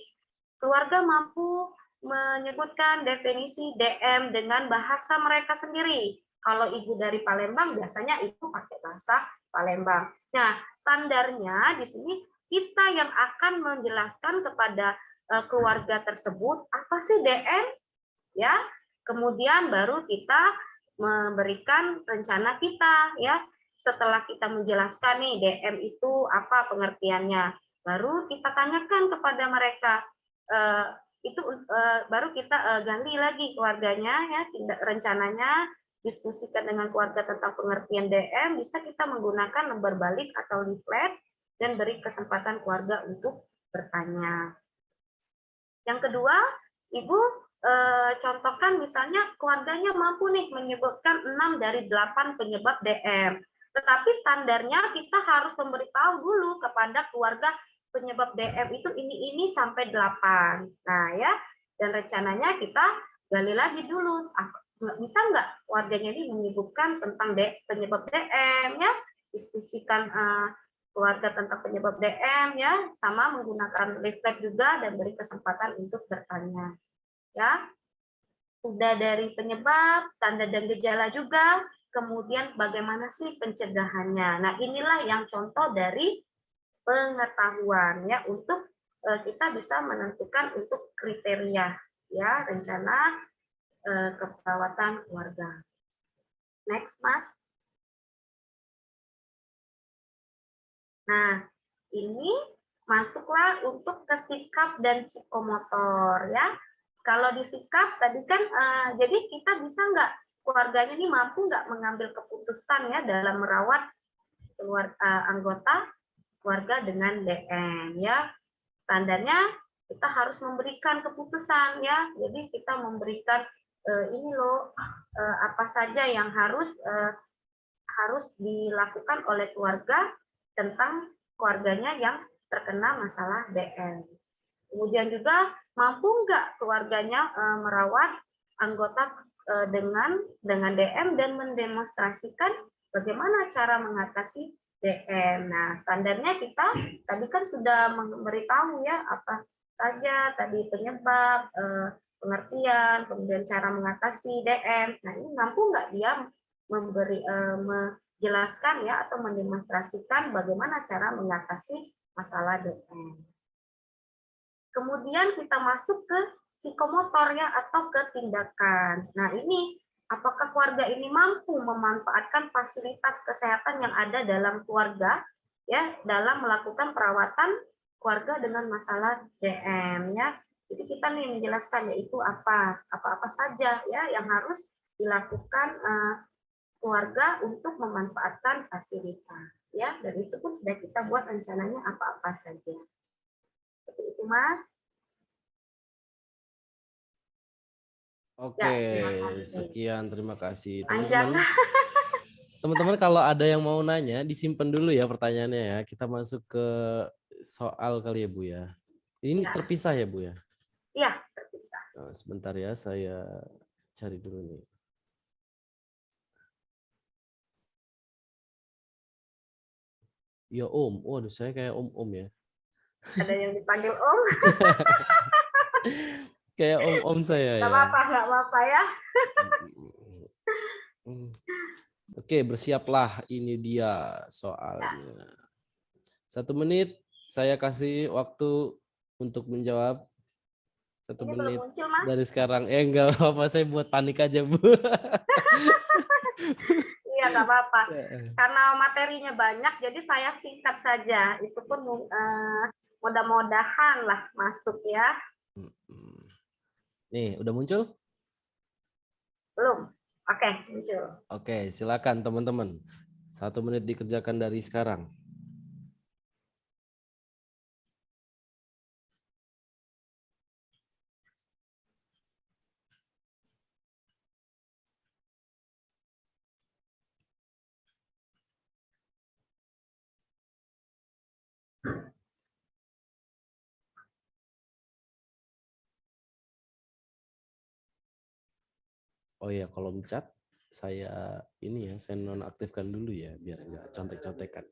keluarga mampu menyebutkan definisi DM dengan bahasa mereka sendiri. Kalau Ibu dari Palembang, biasanya itu pakai bahasa Palembang. Nah, standarnya di sini kita yang akan menjelaskan kepada keluarga tersebut apa sih DM, ya. Kemudian baru kita memberikan rencana kita, ya. Setelah kita menjelaskan nih DM itu apa pengertiannya, baru kita tanyakan kepada mereka. Itu baru kita gali lagi keluarganya, ya, rencananya diskusikan dengan keluarga tentang pengertian DM, bisa kita menggunakan lembar balik atau leaflet dan beri kesempatan keluarga untuk bertanya. Yang kedua, Ibu contohkan misalnya keluarganya mampu nih menyebutkan 6 dari 8 penyebab DM. Tetapi standarnya kita harus memberitahu dulu kepada keluarga penyebab DM itu ini sampai 8. Nah ya, dan rencananya kita gali lagi dulu. Bisa nggak keluarganya ini menyebutkan tentang penyebab DM ya, diskusikan keluarga tentang penyebab DM ya, sama menggunakan leaflet juga dan beri kesempatan untuk bertanya. Ya. Sudah dari penyebab, tanda dan gejala juga, kemudian bagaimana sih pencegahannya. Nah, inilah yang contoh dari pengetahuan ya, untuk kita bisa menentukan untuk kriteria ya rencana keperawatan keluarga. Next, Mas. Nah, ini masuklah untuk ke sikap dan psikomotor ya. Kalau di sikap tadi kan, jadi kita bisa nggak, keluarganya ini mampu nggak mengambil keputusan ya dalam merawat anggota keluarga dengan DM ya. Standarnya kita harus memberikan keputusan ya. Jadi kita memberikan ini loh apa saja yang harus dilakukan oleh keluarga tentang keluarganya yang terkena masalah DM. Kemudian juga mampu nggak keluarganya merawat anggota dengan DM dan mendemonstrasikan bagaimana cara mengatasi DM. Nah, standarnya kita tadi kan sudah memberitahu ya apa saja tadi penyebab, pengertian, kemudian cara mengatasi DM. Nah, ini mampu nggak dia menjelaskan ya atau mendemonstrasikan bagaimana cara mengatasi masalah DM. Kemudian kita masuk ke psikomotor ya atau ke tindakan. Nah, ini apakah keluarga ini mampu memanfaatkan fasilitas kesehatan yang ada dalam keluarga ya dalam melakukan perawatan keluarga dengan masalah DM ya. Jadi kita nih menjelaskan yaitu apa saja ya yang harus dilakukan keluarga untuk memanfaatkan fasilitas ya, dan itu pun sudah kita buat rencananya apa-apa saja. Seperti itu, Mas. Oke, Ya, terima kasih. sekian, terima kasih. Panjang. Teman-teman kalau ada yang mau nanya, disimpan dulu ya pertanyaannya ya. Kita masuk ke soal kali ya Bu ya. Ini Ya. terpisah ya Bu ya? Iya, terpisah. Nah, sebentar ya, saya cari dulu nih. Ya Om, waduh saya kayak Om ya. Ada yang dipanggil Om. Kayak Om saya ya. Nggak apa-apa ya. Oke, bersiaplah. Ini dia soalnya. 1 menit, saya kasih waktu untuk menjawab. 1 Ini belum menit muncul, Mas. dari sekarang. Enggak apa-apa, saya buat panik aja Bu. Iya, nggak apa-apa. Karena materinya banyak, jadi saya singkat saja. Itu pun mudah-mudahan lah masuk ya. Nih, udah muncul? Belum? Oke, muncul. Oke, silakan teman-teman. 1 menit dikerjakan dari sekarang. Oh ya, kolom chat saya ini ya, saya nonaktifkan dulu ya, biar nggak contek-contekan.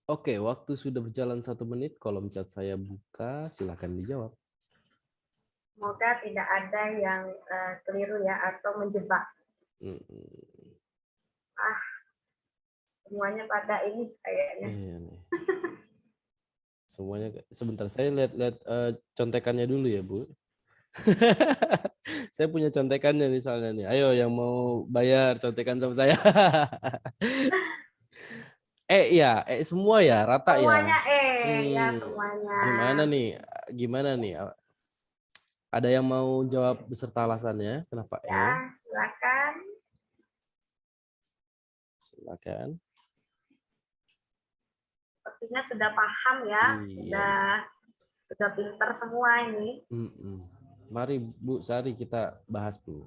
Oke, waktu sudah berjalan 1 menit, kolom chat saya buka, silakan dijawab. Semoga tidak ada yang keliru ya atau menjebak. Semuanya pada ini kayaknya. Iya nih. Semuanya sebentar, saya lihat contekannya dulu ya Bu. Saya punya contekannya misalnya nih. Ayo yang mau bayar contekan sama saya. Ya, semua ya, rata ya. Semuanya ya semuanya. Gimana nih? Ada yang mau jawab beserta alasannya? Kenapa Ya, silakan. Silakan. Sepertinya sudah paham ya, Iya. sudah pinter semua ini. Mari Bu Sari kita bahas Bu.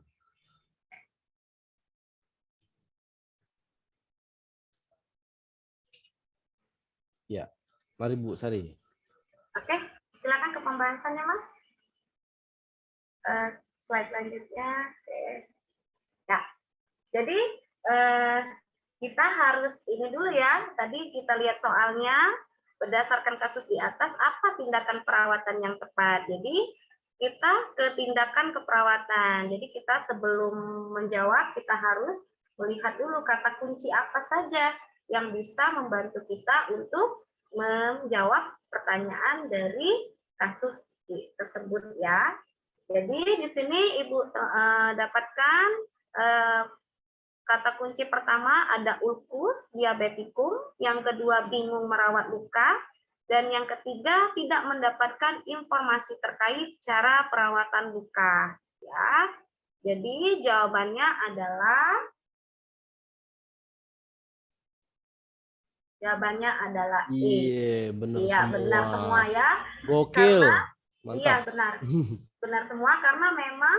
Ya, mari Bu Sari. Oke, silakan ke pembahasannya, Mas. Slide selanjutnya. Oke. Ya, jadi kita harus ini dulu ya. Tadi kita lihat soalnya berdasarkan kasus di atas apa tindakan perawatan yang tepat. Jadi kita ke tindakan keperawatan. Jadi kita sebelum menjawab kita harus melihat dulu kata kunci apa saja yang bisa membantu kita untuk menjawab pertanyaan dari kasus tersebut ya. Jadi di sini Ibu dapatkan kata kunci pertama ada ulkus, diabetikum, yang kedua bingung merawat luka, dan yang ketiga tidak mendapatkan informasi terkait cara perawatan luka. Ya, jadi jawabannya adalah E. Iya, benar Iya, semua. benar semua ya. Gokil. Karena Mantap. iya benar, benar semua karena memang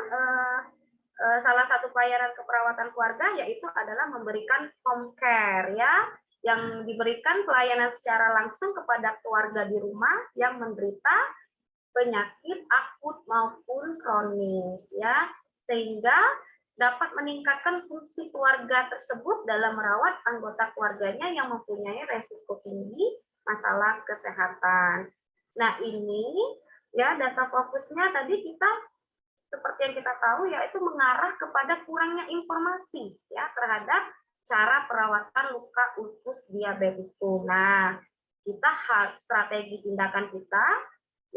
salah satu pelayanan keperawatan keluarga yaitu adalah memberikan home care ya, yang diberikan pelayanan secara langsung kepada keluarga di rumah yang menderita penyakit akut maupun kronis ya, sehingga dapat meningkatkan fungsi keluarga tersebut dalam merawat anggota keluarganya yang mempunyai resiko tinggi masalah kesehatan. Nah, ini ya data fokusnya tadi kita seperti yang kita tahu yaitu mengarah kepada kurangnya informasi ya terhadap cara perawatan luka ulkus diabetikum. Nah, kita strategi tindakan kita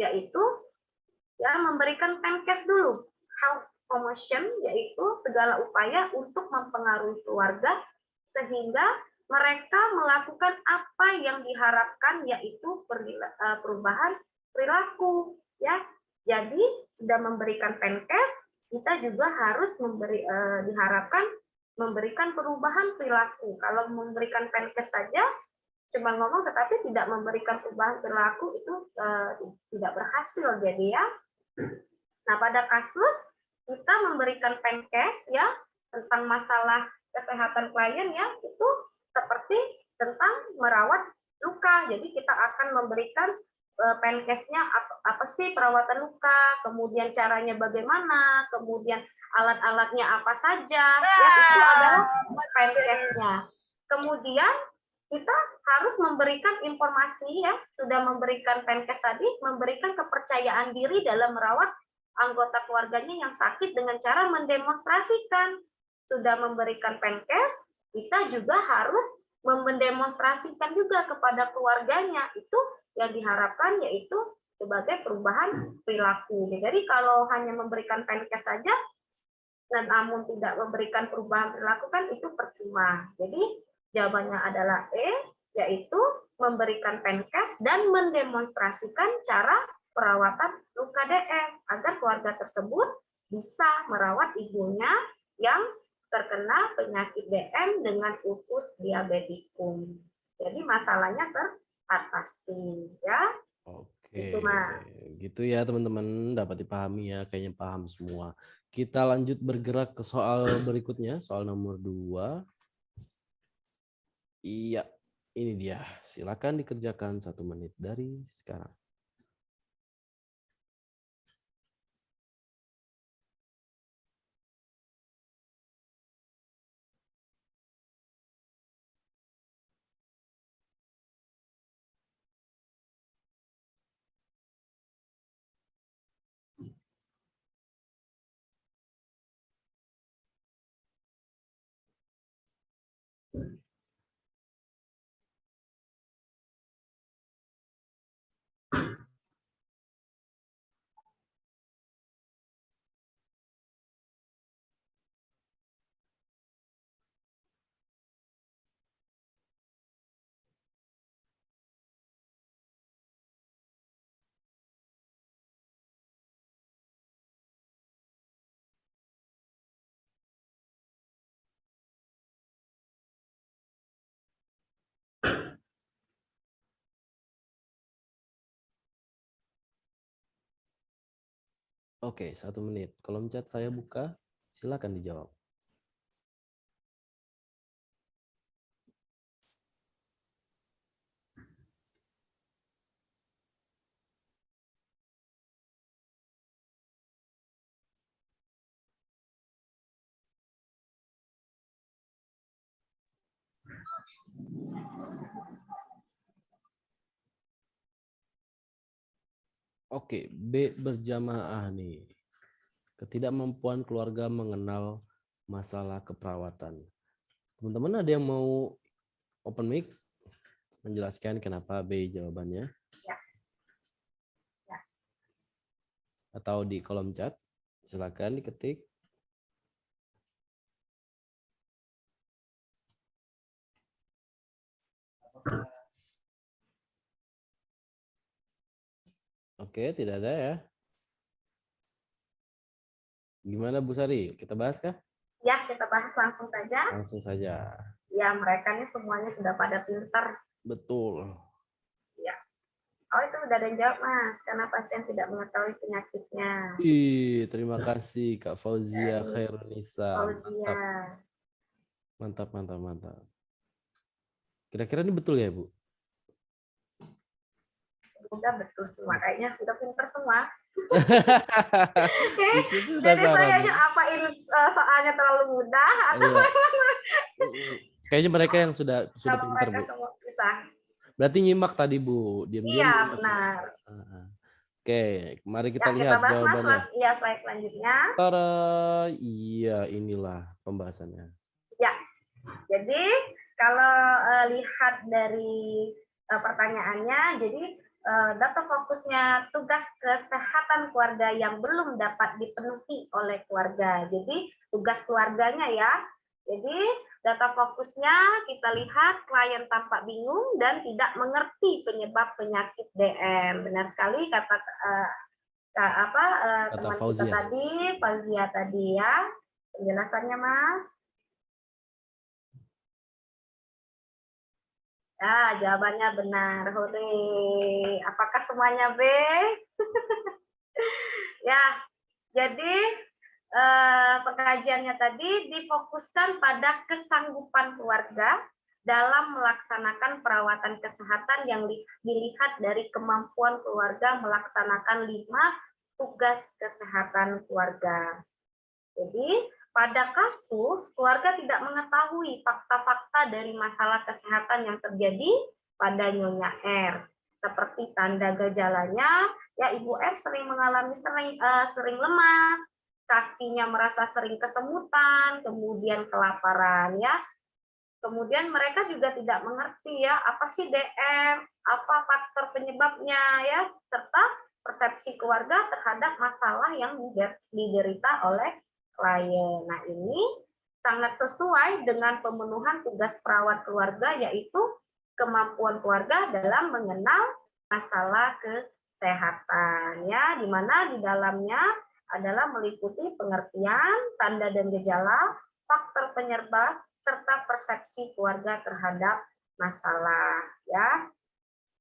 yaitu ya memberikan penkes dulu, health promotion yaitu segala upaya untuk mempengaruhi keluarga sehingga mereka melakukan apa yang diharapkan yaitu perubahan perilaku ya. Jadi sudah memberikan penkes, kita juga harus diharapkan memberikan perubahan perilaku. Kalau memberikan penkes saja cuma ngomong tetapi tidak memberikan perubahan perilaku itu tidak berhasil jadi ya. Nah, pada kasus kita memberikan penkes ya tentang masalah kesehatan klien ya itu seperti tentang merawat luka. Jadi kita akan memberikan penkesnya apa sih perawatan luka, kemudian caranya bagaimana, kemudian alat-alatnya apa saja, ya itu adalah penkesnya. Kemudian kita harus memberikan informasi ya, sudah memberikan penkes tadi, memberikan kepercayaan diri dalam merawat anggota keluarganya yang sakit dengan cara mendemonstrasikan. Sudah memberikan penkes, kita juga harus mendemonstrasikan juga kepada keluarganya. Itu yang diharapkan yaitu sebagai perubahan perilaku. Jadi kalau hanya memberikan penkes saja dan namun tidak memberikan perubahan perilaku kan itu percuma. Jadi jawabannya adalah E, yaitu memberikan penkes dan mendemonstrasikan cara perawatan luka DM agar keluarga tersebut bisa merawat ibunya yang terkena penyakit DM dengan ulkus diabetikum. Jadi masalahnya teratasi ya. Oke, Itu Mas. gitu ya teman-teman, dapat dipahami ya, kayaknya paham semua. Kita lanjut bergerak ke soal berikutnya, soal nomor 2. Iya, ini dia. Silakan dikerjakan 1 menit dari sekarang. Oke, 1 menit. Kolom chat saya buka, silakan dijawab. Oke, B berjamaah nih. Ketidakmampuan keluarga mengenal masalah keperawatan. Teman-teman ada yang mau open mic menjelaskan kenapa B jawabannya? Ya. Ya. Atau di kolom chat? Silakan diketik. Oke, tidak ada ya. Gimana Bu Sari? Kita bahas kah? Ya, kita bahas langsung saja. Langsung saja. Ya, mereka ini semuanya sudah pada pintar. Betul. Ya. Oh, itu udah ada yang jawab, Mas. Karena pasien tidak mengetahui penyakitnya. Terima kasih Kak Fauzia Khairunisa. Fauzia. Mantap, mantap, mantap. Kira-kira ini betul ya, Bu? Udah betul semua. Kayaknya sudah pintar semua. Jadi saya apa ini soalnya terlalu mudah atau kayaknya mereka yang sudah pintar, Bu. Berarti nyimak tadi, Bu. Diam-diam. Iya, benar. Oke, mari kita lihat bahas, jawabannya. Iya, slide selanjutnya. Iya, inilah pembahasannya. Ya, jadi kalau lihat dari pertanyaannya, jadi data fokusnya tugas kesehatan keluarga yang belum dapat dipenuhi oleh keluarga. Jadi tugas keluarganya ya. Jadi data fokusnya kita lihat klien tampak bingung dan tidak mengerti penyebab penyakit DM. Benar sekali kata teman Fauzia. kita tadi, Fauzia tadi ya. Penjelasannya, Mas. Ya, jawabannya benar. Hore. Apakah semuanya B? Ya, jadi pengajiannya tadi difokuskan pada kesanggupan keluarga dalam melaksanakan perawatan kesehatan yang dilihat dari kemampuan keluarga melaksanakan 5 tugas kesehatan keluarga. Jadi, pada kasus keluarga tidak mengetahui fakta-fakta dari masalah kesehatan yang terjadi pada Nyonya R, seperti tanda gejalanya, ya Ibu R sering mengalami sering lemas, kakinya merasa sering kesemutan, kemudian kelaparan ya. Kemudian mereka juga tidak mengerti ya apa sih DM, apa faktor penyebabnya ya, serta persepsi keluarga terhadap masalah yang diderita oleh klien. Nah, ini sangat sesuai dengan pemenuhan tugas perawat keluarga, yaitu kemampuan keluarga dalam mengenal masalah kesehatan ya, di mana di dalamnya adalah meliputi pengertian, tanda dan gejala, faktor penyebab, serta persepsi keluarga terhadap masalah ya.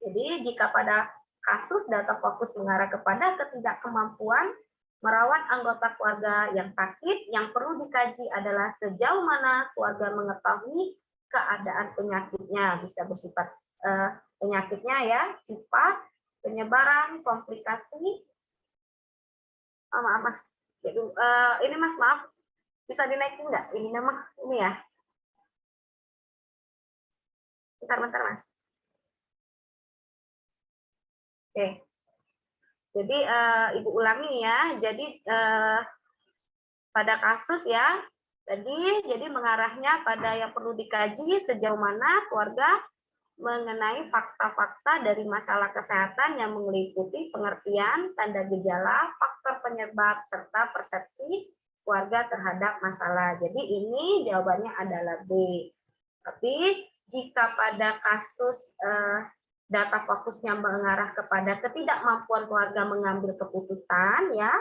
Jadi jika pada kasus data fokus mengarah kepada ketidakmampuan merawat anggota keluarga yang sakit, yang perlu dikaji adalah sejauh mana keluarga mengetahui keadaan penyakitnya, bisa bersifat penyakitnya ya, sifat, penyebaran, komplikasi. Maaf Mas, ini Mas maaf, bisa dinaikin nggak? Ini memang ini ya. Bentar Mas. Oke. Jadi Ibu ulangi ya. Jadi pada kasus ya, jadi mengarahnya pada yang perlu dikaji sejauh mana keluarga mengenai fakta-fakta dari masalah kesehatan yang meliputi pengertian, tanda gejala, faktor penyebab, serta persepsi keluarga terhadap masalah. Jadi ini jawabannya adalah B. Tapi jika pada kasus data fokusnya mengarah kepada ketidakmampuan keluarga mengambil keputusan, ya,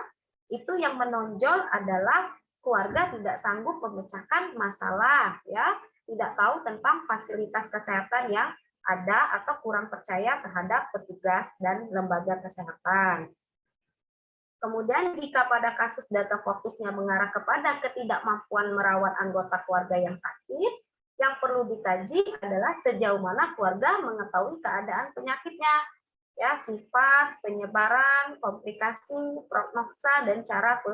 itu yang menonjol adalah keluarga tidak sanggup memecahkan masalah, ya, tidak tahu tentang fasilitas kesehatan yang ada atau kurang percaya terhadap petugas dan lembaga kesehatan. Kemudian jika pada kasus data fokusnya mengarah kepada ketidakmampuan merawat anggota keluarga yang sakit, yang perlu dikaji adalah sejauh mana keluarga mengetahui keadaan penyakitnya, ya, sifat, penyebaran, komplikasi, prognosa, dan cara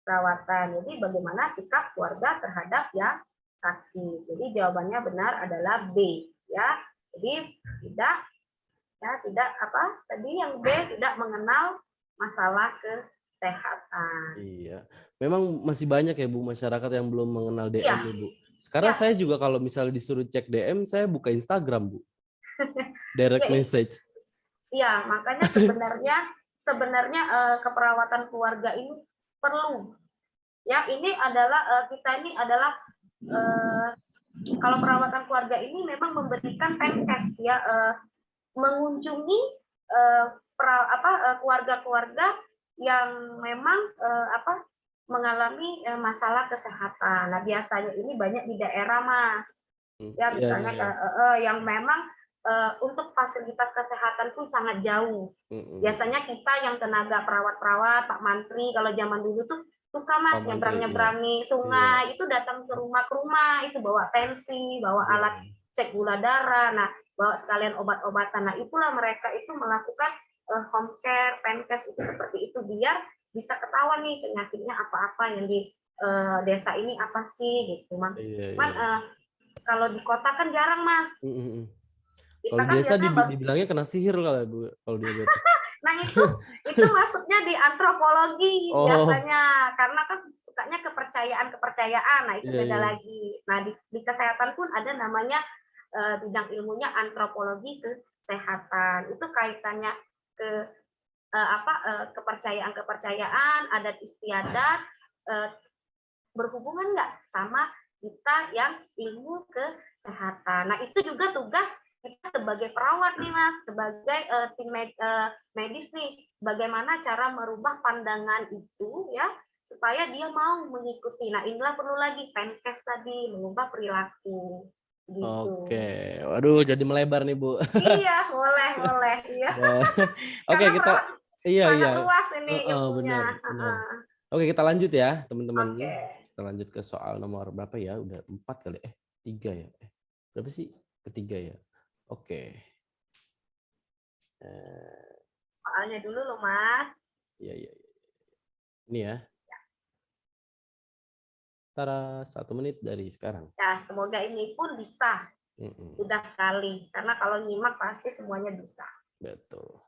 perawatan. Jadi bagaimana sikap keluarga terhadap yang sakit. Jadi jawabannya benar adalah B ya. Jadi tidak apa tadi yang B tidak mengenal masalah kesehatan. Iya. Memang masih banyak ya Bu masyarakat yang belum mengenal DM Iya, ya Bu. Sekarang iya, saya juga kalau misalnya disuruh cek DM, saya buka Instagram Bu. ya, Direct message. iya, makanya sebenarnya keperawatan keluarga ini perlu. Ya, ini adalah kita ini adalah kalau perawatan keluarga ini memang memberikan penkes ya, mengunjungi keluarga-keluarga yang memang mengalami masalah kesehatan. Nah, biasanya ini banyak di daerah, Mas. Ya, Iya, iya, misalnya iya. yang memang untuk fasilitas kesehatan pun sangat jauh. Biasanya kita yang tenaga perawat-perawat, Pak Mantri, kalau zaman dulu tuh suka Pak Mas Mantri, iya. nyebrang-nyebrangi Iya, sungai, itu datang ke rumah, itu bawa tensi, bawa iya. alat cek gula darah, nah bawa sekalian obat-obatan. Nah, itulah mereka itu melakukan home care, penkes itu seperti itu biar bisa ketahuan nih penyakitnya apa-apa yang di desa ini apa sih gitu. Iya, Cuman iya. kalau di kota kan jarang, Mas. Kita Kalau kan biasa biasanya dibilangnya kena sihir kalau Bu, kalau diabetes. nah itu masuknya di antropologi Oh, biasanya karena kan sukanya kepercayaan. Nah, itu iya, beda iya. lagi. Nah, di kesehatan pun ada namanya bidang ilmunya antropologi kesehatan. Itu kaitannya ke kepercayaan-kepercayaan, adat istiadat berhubungan nggak sama kita yang ilmu kesehatan. Nah, itu juga tugas kita sebagai perawat nih, Mas, sebagai tim medis nih, bagaimana cara merubah pandangan itu ya supaya dia mau mengikuti. Nah, inilah perlu lagi penkes tadi, mengubah perilaku gitu. Oke. Waduh, jadi melebar nih, Bu. Iya, boleh, iya. Ya. Oke, Karena kita perawat iya, iya. sangat luas ini ilmunya. Benar, benar. Oke, kita lanjut ya, teman-teman. Oke. Kita lanjut ke soal nomor berapa ya? Udah 4 kali. 3 ya. Berapa sih? Ketiga ya. Oke. Soalnya dulu loh, Mas. Iya, iya. Ini ya. Antara 1 menit dari sekarang. Ya, semoga ini pun bisa. Mudah sekali. Karena kalau nyimak pasti semuanya bisa. Betul.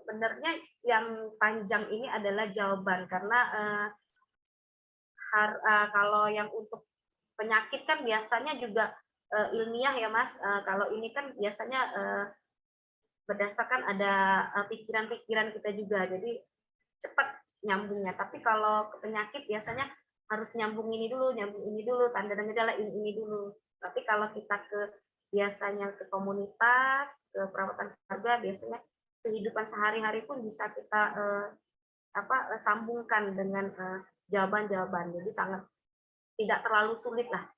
Sebenarnya yang panjang ini adalah jawaban. Karena kalau yang untuk penyakit kan biasanya juga ilmiah ya, Mas. Kalau ini kan biasanya berdasarkan ada pikiran-pikiran kita juga. Jadi cepat nyambungnya. Tapi kalau ke penyakit biasanya harus nyambung ini dulu, tanda-tanda gejala ini dulu. Tapi kalau kita biasanya ke komunitas, ke perawatan keluarga, biasanya kehidupan sehari-hari pun bisa kita sambungkan dengan jawaban-jawaban. Jadi sangat tidak terlalu sulit lah.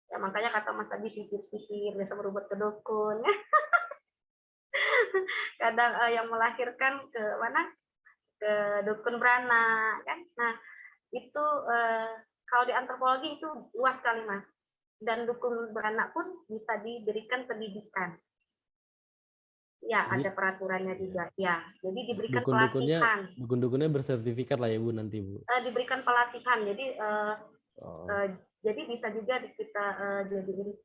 Ya, makanya kata Mas tadi sihir-sihir, biasa berubah ke dukun. Kadang yang melahirkan ke mana? Ke dukun beranak kan. Nah, itu kalau di antropologi itu luas sekali, Mas. Dan dukun beranak pun bisa diberikan pendidikan. Ya, Jadi, ada peraturannya juga. Ya, jadi diberikan dukun-dukunnya pelatihan. dukun-dukunnya bersertifikat lah ya Bu nanti Bu. Diberikan pelatihan. Oh. Jadi bisa juga kita jadiin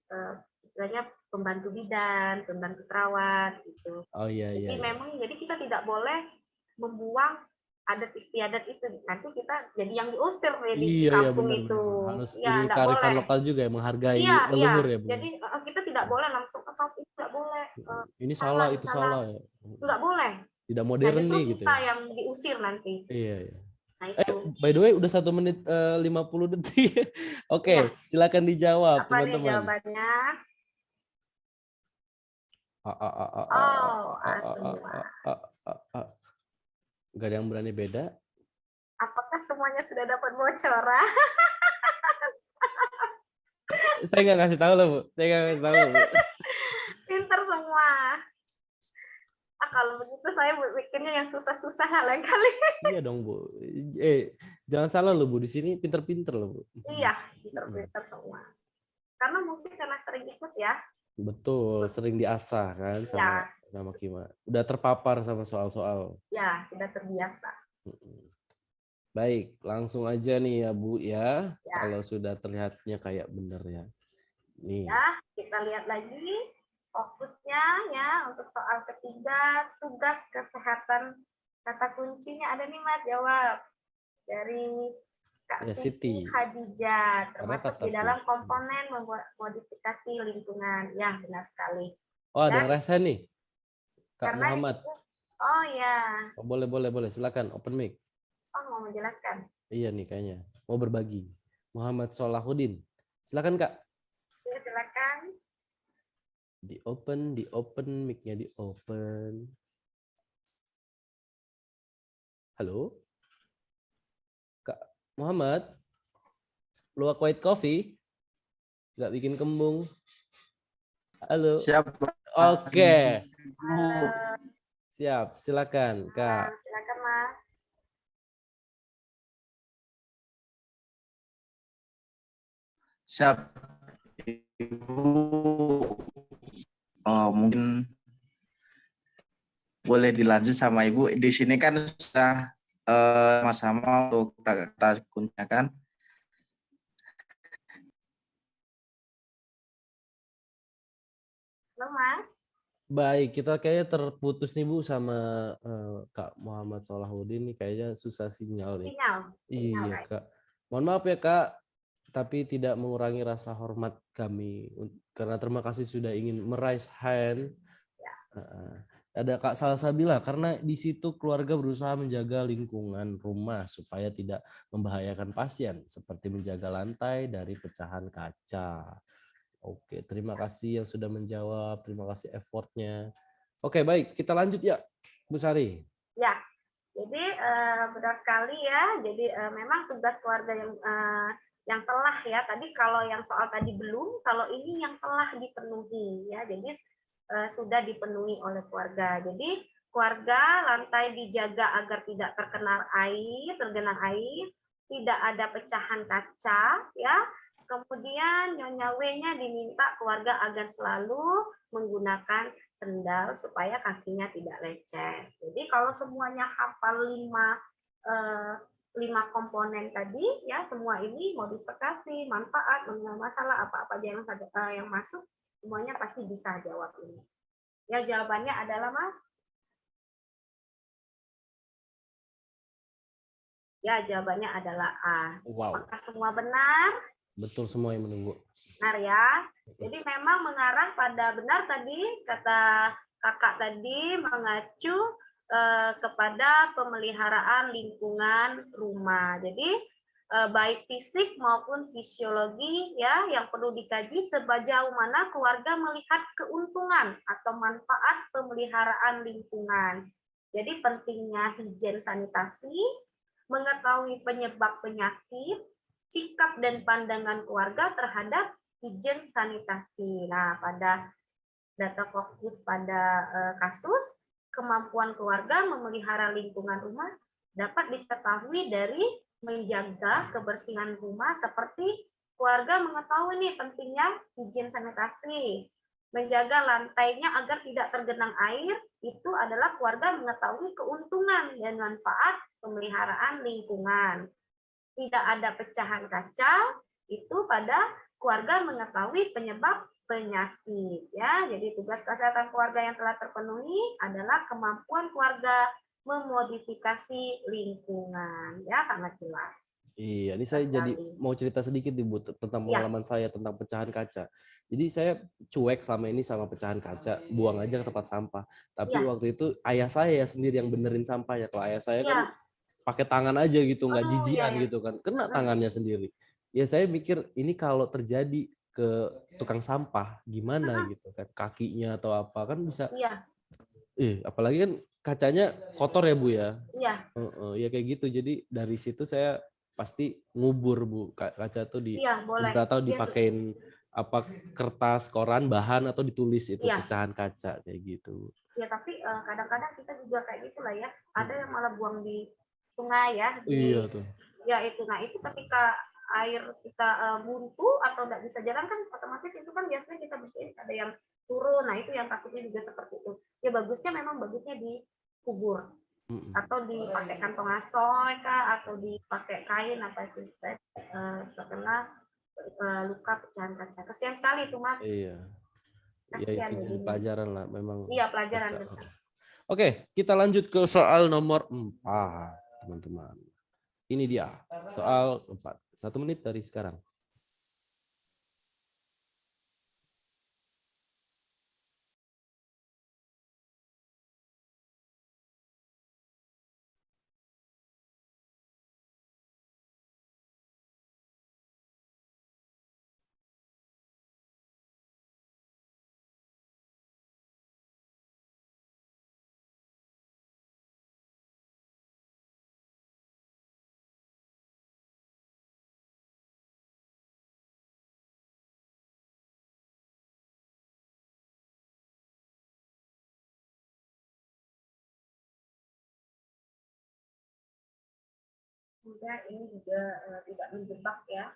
istilahnya pembantu bidan, pembantu perawat gitu. Oh iya, Jadi iya, iya. memang jadi kita tidak boleh membuang adat istiadat itu, nanti kita jadi yang diusir ya di Iya, iya, kampung itu. benar-benar harus ini Ya, enggak kearifan boleh. lokal juga ya, menghargai Iya, iya. leluhur ya Bu. Jadi kita tidak boleh langsung apa itu enggak boleh. Ini Salah, salah, itu salah. salah ya. Enggak boleh. Tidak Nah, modern justru nih gitu kita ya. yang diusir nanti. Iya, iya. Nah, itu. By the way udah 1 menit 50 detik. Iya. Oke, silakan dijawab Apa nih teman-teman. jawabannya? Semua. Gak ada yang berani beda. Apakah semuanya sudah dapat bocoran? Saya nggak ngasih tahu loh Bu. Saya nggak ngasih tahu loh Bu. Pinter semua. Kalau begitu saya bikinnya yang susah-susah lain kali. Iya dong Bu. Jangan salah loh Bu. Di sini pinter-pinter loh Bu. Iya, pinter-pinter semua. Karena mungkin karena sering ikut ya. Betul, sering diasah kan sama Ya, sama Kima. Udah terpapar sama soal-soal. ya sudah terbiasa. Mm-mm. Baik, langsung aja nih ya Bu ya. Ya, Kalau sudah terlihatnya kayak bener ya. Nih, ya kita lihat lagi fokusnya ya untuk soal ketiga tugas kesehatan kata kuncinya ada nih Mas jawab dari Kak ya Siti Siti. Khadijah Karena termasuk kata di dalam kunci. komponen membuat modifikasi lingkungan. Ya, benar sekali. Oh, ada Dan yang resen nih, Kak karena di Muhammad. situ oh ya, Oh, boleh, boleh, boleh. Silakan, open mic. oh mau menjelaskan. Iya nih kayaknya. Mau berbagi. Muhammad Solahuddin. Silakan Kak. Ya, silakan. Di open, mic-nya di open. Halo, Kak Muhammad. Luwak white coffee. Nggak bikin kembung. Halo. Siap, Oke, Bu. siap. Silakan, Kak. Nah, silakan Mas. Siap, Ibu. Oh, mungkin boleh dilanjut sama Ibu. Di sini kan sudah sama-sama untuk kata kuncinya kan. Halo Mas. Baik, kita kayaknya terputus nih Bu sama Kak Muhammad Solahuddin nih kayaknya susah sinyal nih. Sinyal Iya right. Kak. Mohon maaf ya Kak, tapi tidak mengurangi rasa hormat kami karena terima kasih sudah ingin meraise hand. Ya. Ada Kak Salsabila karena di situ keluarga berusaha menjaga lingkungan rumah supaya tidak membahayakan pasien seperti menjaga lantai dari pecahan kaca. Oke, terima kasih yang sudah menjawab, terima kasih effortnya. Oke, baik, kita lanjut ya, Bu Sari. Ya. Jadi benar sekali ya. Jadi memang tugas keluarga yang telah ya. Tadi kalau yang soal tadi belum, kalau ini yang telah dipenuhi ya. Jadi sudah dipenuhi oleh keluarga. Jadi keluarga lantai dijaga agar tidak tergenang air, tidak ada pecahan kaca ya. Kemudian Nyonya W-nya diminta keluarga agar selalu menggunakan sendal supaya kakinya tidak lecet. Jadi kalau semuanya hafal eh, 5 komponen tadi ya semua ini modifikasi, manfaat, mengenal masalah apa-apa aja yang masuk semuanya pasti bisa jawab ini. Ya jawabannya adalah Mas. Ya jawabannya adalah A. Wow, Apakah semua benar? betul semua yang menunggu. Benar ya. Jadi memang mengarah pada benar tadi kata kakak tadi mengacu kepada pemeliharaan lingkungan rumah. Jadi baik fisik maupun fisiologi ya yang perlu dikaji sejauh mana keluarga melihat keuntungan atau manfaat pemeliharaan lingkungan. Jadi pentingnya higien sanitasi, mengetahui penyebab penyakit, sikap dan pandangan keluarga terhadap higien sanitasi. Nah, pada data fokus pada kasus, kemampuan keluarga memelihara lingkungan rumah dapat diketahui dari menjaga kebersihan rumah seperti keluarga mengetahui nih pentingnya higien sanitasi, menjaga lantainya agar tidak tergenang air, itu adalah keluarga mengetahui keuntungan dan manfaat pemeliharaan lingkungan. Tidak ada pecahan kaca, itu pada keluarga mengetahui penyebab penyakit ya. Jadi tugas kesehatan keluarga yang telah terpenuhi adalah kemampuan keluarga memodifikasi lingkungan. Ya, sangat jelas. Iya, ini saya jadi mau cerita sedikit nih Bu tentang Ya, pengalaman saya tentang pecahan kaca. Jadi saya cuek selama ini sama pecahan kaca, buang aja ke tempat sampah. Tapi ya, waktu itu ayah saya sendiri yang benerin sampahnya. Kalau ayah saya kan ya. pakai tangan aja gitu, nggak Oh, ya, jijian ya. gitu kan. Kena tangannya sendiri. Ya saya mikir ini kalau terjadi ke tukang sampah gimana gitu kan. Kakinya atau apa kan bisa. Iya, Apalagi kan kacanya kotor ya Bu ya. iya, Ya kayak gitu. Jadi dari situ saya pasti ngubur Bu kaca tuh di iya, boleh. atau Iya, dipakein apa kertas koran bahan atau ditulis itu iya. pecahan kaca kayak gitu. Ya, tapi kadang-kadang kita juga kayak gitulah ya. Ada yang malah buang di sungai ya, Iya di tuh. ya itu. Nah, itu ketika air kita buntu atau tidak bisa jalan kan otomatis itu kan biasanya kita bersihin ada yang turun. Nah itu yang takutnya juga seperti itu. Ya bagusnya memang bagusnya dikubur atau dipakai kantong asoy kah atau dipakai kain apa itu terkena luka pecahan kaca. Kesian sekali itu Mas. Iya. Ya Kasian itu jadi jadinya. pelajaran lah memang. Iya pelajaran Baca. betul. Oke, kita lanjut ke soal nomor 4, teman-teman. Ini dia, soal 4. 1 menit dari sekarang. Semoga ini juga tidak menjebak ya.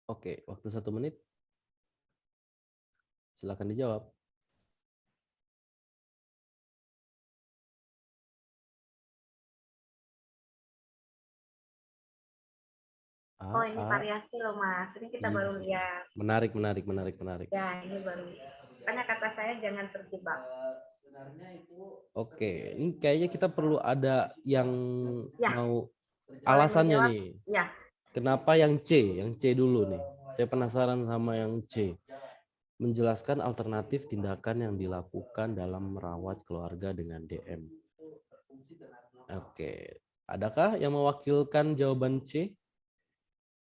Oke, waktu 1 menit. Silakan dijawab. Oh ini variasi loh Mas. Ini kita baru lihat. Menarik. Ya ini baru. Makanya kata saya jangan terjebak. Oke, ini kayaknya kita perlu ada yang mau Boleh alasannya menjawab? nih. Ya. Kenapa yang C? Yang C dulu nih. Saya penasaran sama yang C. Menjelaskan alternatif tindakan yang dilakukan dalam merawat keluarga dengan DM. Oke, adakah yang mewakilkan jawaban C?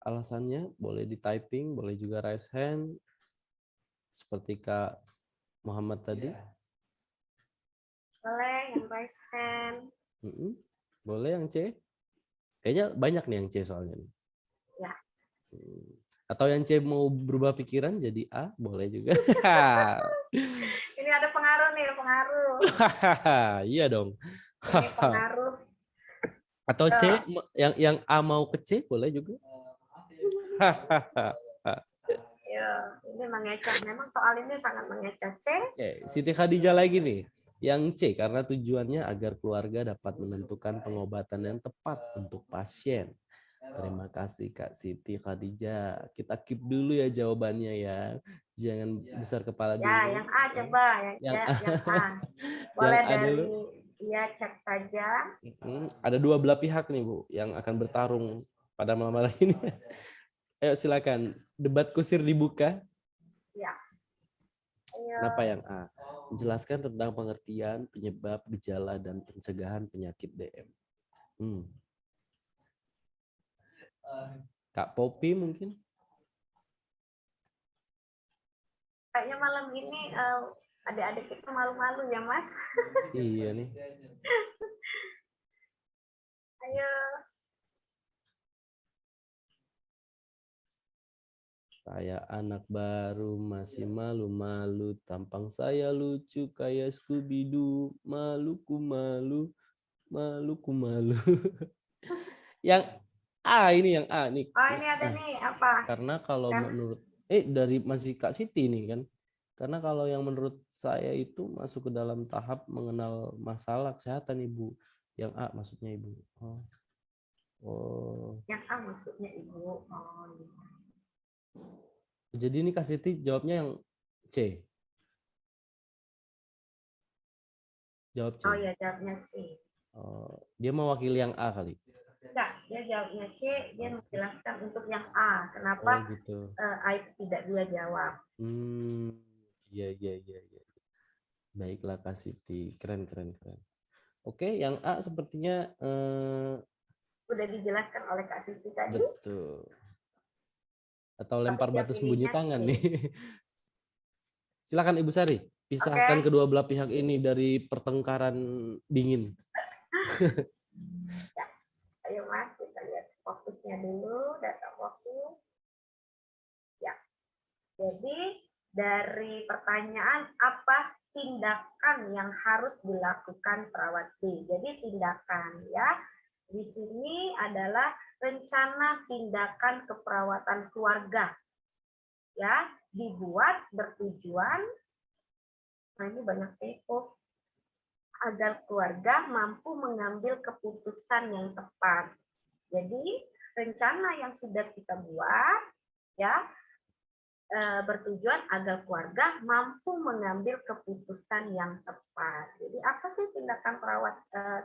Alasannya boleh di typing, boleh juga raise hand. Seperti Kak Muhammad tadi. Boleh yang raise hand. Boleh yang C? Kayaknya banyak nih yang C soalnya. Ya. Atau yang C mau berubah pikiran jadi A, boleh juga. Ini ada pengaruh nih, pengaruh. Iya dong. Ini pengaruh. Atau C yang A mau ke C boleh juga. Ya, ini mengecek. Memang soal ini sangat mengecek. C. Oke, Siti Khadijah lagi nih. Yang C karena tujuannya agar keluarga dapat menentukan pengobatan yang tepat untuk pasien. Terima kasih Kak Siti Khadijah. Kita keep dulu ya jawabannya ya. Jangan besar kepala dulu. Ya, yang A coba. Yang A. Boleh yang A dari dulu. Ya cek saja. Ada dua belah pihak nih Bu yang akan bertarung pada malam hari ini. Ayo silakan. Debat kusir dibuka. Ya. Ayo. Kenapa yang A? Menjelaskan tentang pengertian, penyebab, gejala, dan pencegahan penyakit DM. Kak Popi mungkin? Kayaknya malam ini adik-adik kita malu-malu ya Mas. Iya nih. Ayo. Saya anak baru masih malu-malu, tampang saya lucu kayak Scooby-Doo, maluku malu, maluku malu. Yang A ini yang A nih. Oh ini ada nih apa? Karena kalau menurut dari masih Kak Siti nih kan. Karena kalau yang menurut saya itu masuk ke dalam tahap mengenal masalah kesehatan Ibu. Yang A maksudnya Ibu. Oh. Yang A maksudnya Ibu. Oh iya. Jadi ini Kak Siti jawabnya yang C. Jawab C. Oh iya jawabnya C. Dia mewakili yang A kali. Enggak, dia jawabnya C. Dia menjelaskan untuk yang A. Kenapa gitu. A itu tidak dia jawab. Iya. Baiklah Kak Siti. Keren. Oke, yang A sepertinya udah dijelaskan oleh Kak Siti tadi. Betul. Atau lempar batu sembunyi tangan nih. Silakan Ibu Sari. pisahkan kedua belah pihak ini dari pertengkaran dingin. Ya. Ayo Mas, kita lihat fokusnya dulu, data fokus. Ya, jadi dari pertanyaan apa tindakan yang harus dilakukan perawat B. Jadi tindakan ya, di sini adalah rencana tindakan keperawatan keluarga. Ya, dibuat bertujuan, nah ini banyak typo, agar keluarga mampu mengambil keputusan yang tepat. Jadi rencana yang sudah kita buat ya bertujuan agar keluarga mampu mengambil keputusan yang tepat. Jadi apa sih tindakan perawat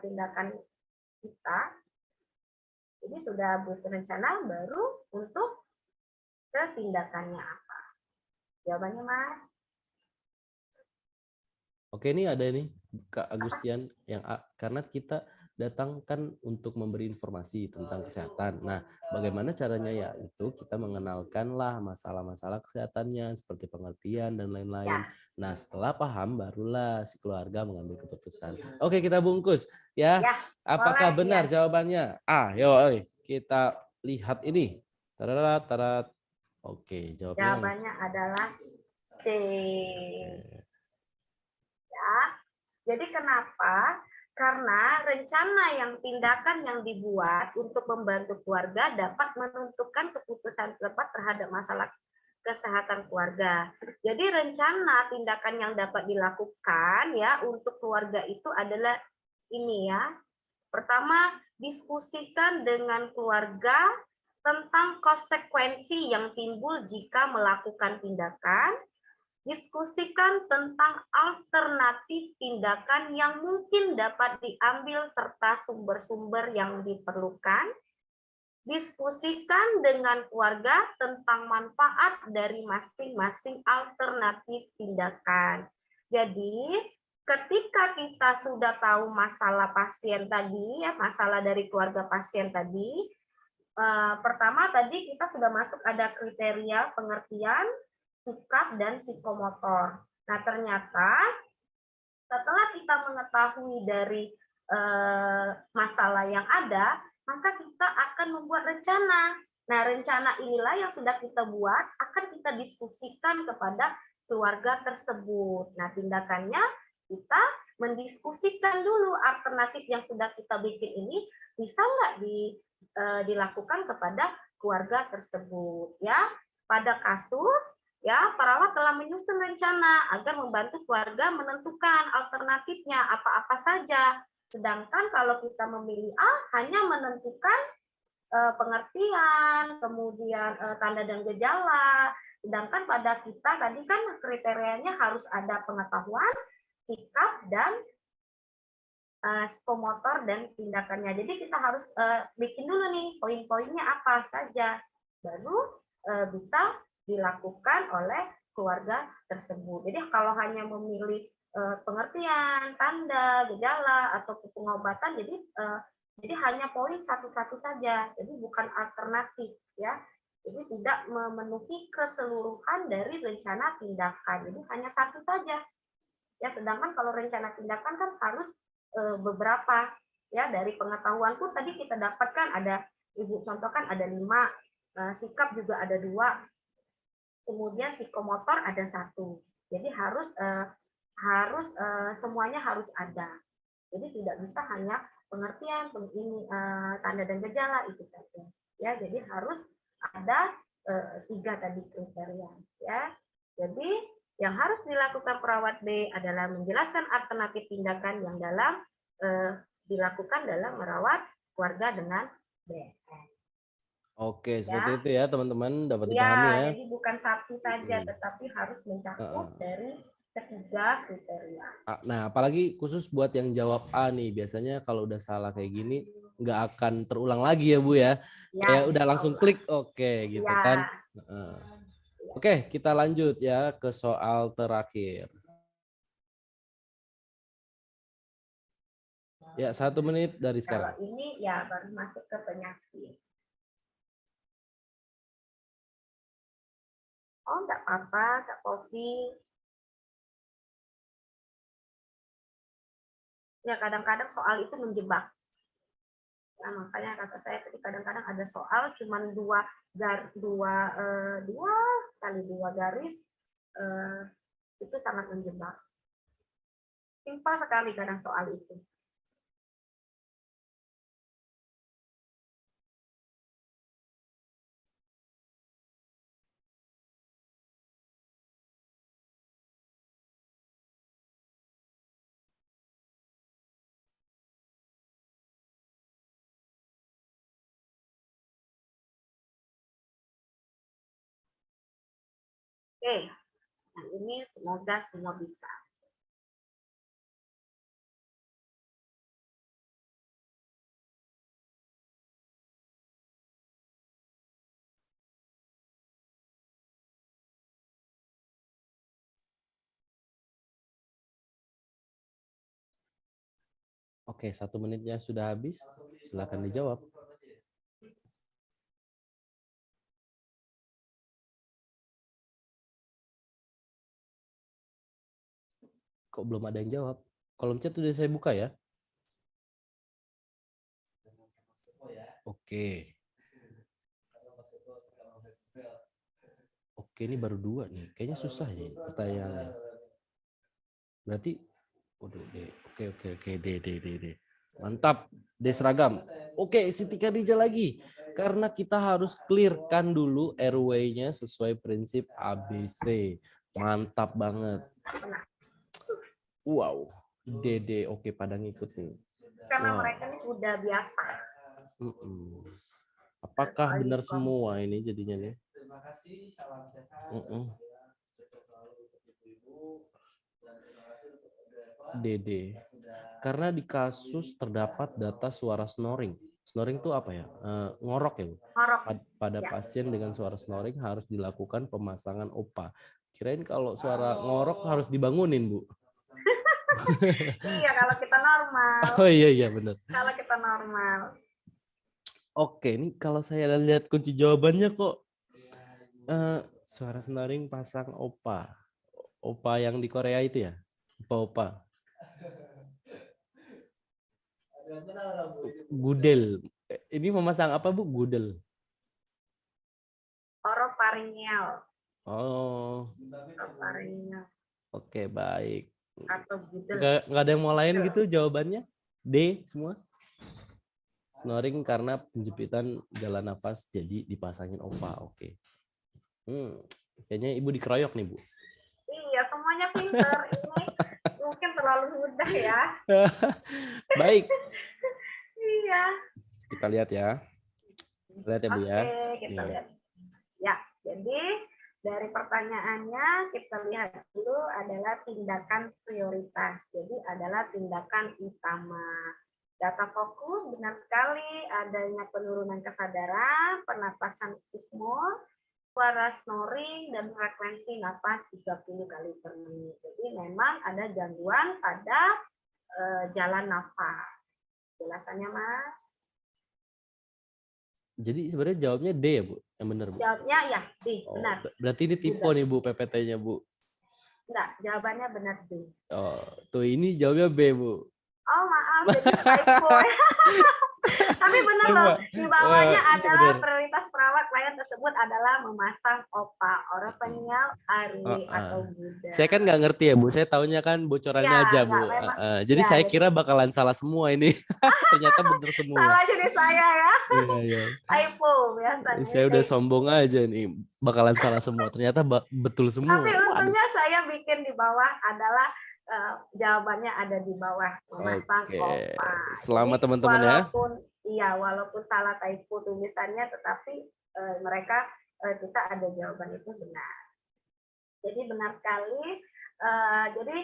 tindakan kita? Jadi sudah buat rencana baru untuk ke tindakannya apa? Jawabannya Mas? Oke, ini ada nih Kak Agustian yang karena kita datang kan untuk memberi informasi tentang kesehatan. Nah, bagaimana caranya ya? Itu kita mengenalkanlah masalah-masalah kesehatannya seperti pengertian dan lain-lain. Ya. Nah, setelah paham barulah si keluarga mengambil keputusan. Oke, kita bungkus ya. Ya, Apakah boleh, benar ya. jawabannya? Yuk, kita lihat ini. Tarat, tarat. Oke, Jawabannya adalah C. Ya. Jadi kenapa? Karena rencana tindakan yang dibuat untuk membantu keluarga dapat menentukan keputusan tepat terhadap masalah kesehatan keluarga. Jadi rencana tindakan yang dapat dilakukan ya untuk keluarga itu adalah ini ya. Pertama, diskusikan dengan keluarga tentang konsekuensi yang timbul jika melakukan tindakan. Diskusikan tentang alternatif tindakan yang mungkin dapat diambil serta sumber-sumber yang diperlukan. Diskusikan dengan keluarga tentang manfaat dari masing-masing alternatif tindakan. Jadi, ketika kita sudah tahu masalah pasien tadi, ya masalah dari keluarga pasien tadi, pertama tadi kita sudah masuk ada kriteria pengertian, sikap, dan psikomotor. Nah, ternyata setelah kita mengetahui dari masalah yang ada, maka kita akan membuat rencana. Nah, rencana inilah yang sudah kita buat, akan kita diskusikan kepada keluarga tersebut. Nah, tindakannya kita mendiskusikan dulu alternatif yang sudah kita bikin ini, bisa nggak dilakukan kepada keluarga tersebut. Ya, pada kasus ya, perawat telah menyusun rencana agar membantu keluarga menentukan alternatifnya apa-apa saja. Sedangkan kalau kita memilih A, hanya menentukan pengertian, kemudian tanda dan gejala. Sedangkan pada kita tadi kan kriterianya harus ada pengetahuan, sikap, dan psikomotor dan tindakannya. Jadi kita harus bikin dulu nih poin-poinnya apa saja. Baru bisa dilakukan oleh keluarga tersebut. Jadi kalau hanya memilih pengertian, tanda, gejala, atau pengobatan, jadi hanya poin satu-satu saja. Jadi bukan alternatif, ya. Jadi tidak memenuhi keseluruhan dari rencana tindakan. Jadi hanya satu saja. Ya, sedangkan kalau rencana tindakan kan harus beberapa. Ya, dari pengetahuan pun tadi kita dapatkan ada, Ibu contohkan ada 5, sikap juga ada 2, kemudian psikomotor ada 1. Jadi harus semuanya harus ada. Jadi tidak bisa hanya pengertian, tanda dan gejala itu saja. Ya, jadi harus ada 3 tadi kriteria. Ya, jadi yang harus dilakukan perawat B adalah menjelaskan alternatif tindakan yang dilakukan dalam merawat keluarga dengan BSN. Oke, seperti itu ya teman-teman, dapat dipahami ya. Jadi bukan satu saja, tetapi harus mencakup dari ketiga kriteria. Nah, apalagi khusus buat yang jawab A nih, biasanya kalau udah salah kayak gini nggak akan terulang lagi ya Bu ya. Kayak udah langsung klik oke gitu kan. Oke, kita lanjut ya ke soal terakhir. Ya, 1 menit dari sekarang. Kalau ini ya baru masuk ke penyakit. Oh, enggak apa-apa, Kak Popi. Ya kadang-kadang soal itu menjebak. Nah, makanya kata saya tadi kadang-kadang ada soal cuman dua garis itu sangat menjebak. Simpel sekali kadang soal itu. Oke, nah ini semoga semua bisa. Oke, 1 menitnya sudah habis. Silakan dijawab. Kok belum ada yang jawab? Kolom chat sudah saya buka ya. Oke. Oke, ini baru 2 nih. Kayaknya susah ya pertanyaannya. Berarti, waduh, D. Oke, D. Mantap, D seragam. Oke, Siti Khadijah lagi. Karena kita harus clearkan dulu RW-nya sesuai prinsip ABC. Mantap banget. Wow, D. Oke, pada ngikut nih. Karena Wow. mereka ini udah biasa. Apakah benar semua ini jadinya nih? Terima kasih, salam sehat. DD. Karena di kasus terdapat data suara snoring. Snoring itu apa ya? Ngorok ya, Bu? Ngorok. Pada Ya. pasien dengan suara snoring harus dilakukan pemasangan OPA. Kirain kalau suara ngorok harus dibangunin, Bu. Iya, kalau kita normal. Oh iya benar. Kalau kita normal. Oke, ini kalau saya lihat kunci jawabannya kok suara snoring pasang OPA. OPA yang di Korea itu ya? OPA. Gudel. Ini memasang apa, Bu? Gudel. Orofaringeal. Oh. Orofaringeal. Oke, baik. Atau gudel. Nggak ada yang mau lain gitu jawabannya? D semua? Snoring karena penjepitan jalan nafas jadi dipasangin OPA. Oke. Kayaknya Ibu dikeroyok nih, Bu. Iya, semuanya pinter. Ini mungkin terlalu mudah ya. Baik. Iya. Kita lihat ya. Lihat ya, Bu ya. Oke, kita lihat. Ya, jadi dari pertanyaannya kita lihat dulu adalah tindakan prioritas. Jadi adalah tindakan utama. Data fokus benar sekali adanya penurunan kesadaran, pernapasan kismol, suara snoring, dan frekuensi napas 30 kali per menit. Jadi memang ada gangguan pada jalan nafas. Jelasannya, Mas? Jadi sebenarnya jawabnya D ya, Bu? Yang benar, Bu? Jawabnya ya, D. Benar. Berarti ini tipe nih, Bu, PPT-nya, Bu? Enggak, jawabannya benar D. Oh, tuh ini jawabnya B, Bu. Oh, maaf, jadi typo. Tapi benar loh, di bawahnya adalah prioritas perawat klien tersebut adalah memasang OPA, orofaringeal, RW atau gudel. Saya kan nggak ngerti ya, Bu. Saya taunya kan bocorannya Ya, aja, Bu. Jadi ya, saya kira bakalan salah semua ini. Ternyata bener semua. Salah jadi saya ya. Iya. Typo biasanya. Saya udah sombong aja nih, bakalan salah semua. Ternyata betul semua. Tapi untungnya saya bikin di bawah adalah jawabannya ada di bawah memasang OPA. Selamat teman-teman ya. Iya, walaupun salah typo tulisannya, tetapi mereka kita ada jawaban itu benar. Jadi benar sekali. Jadi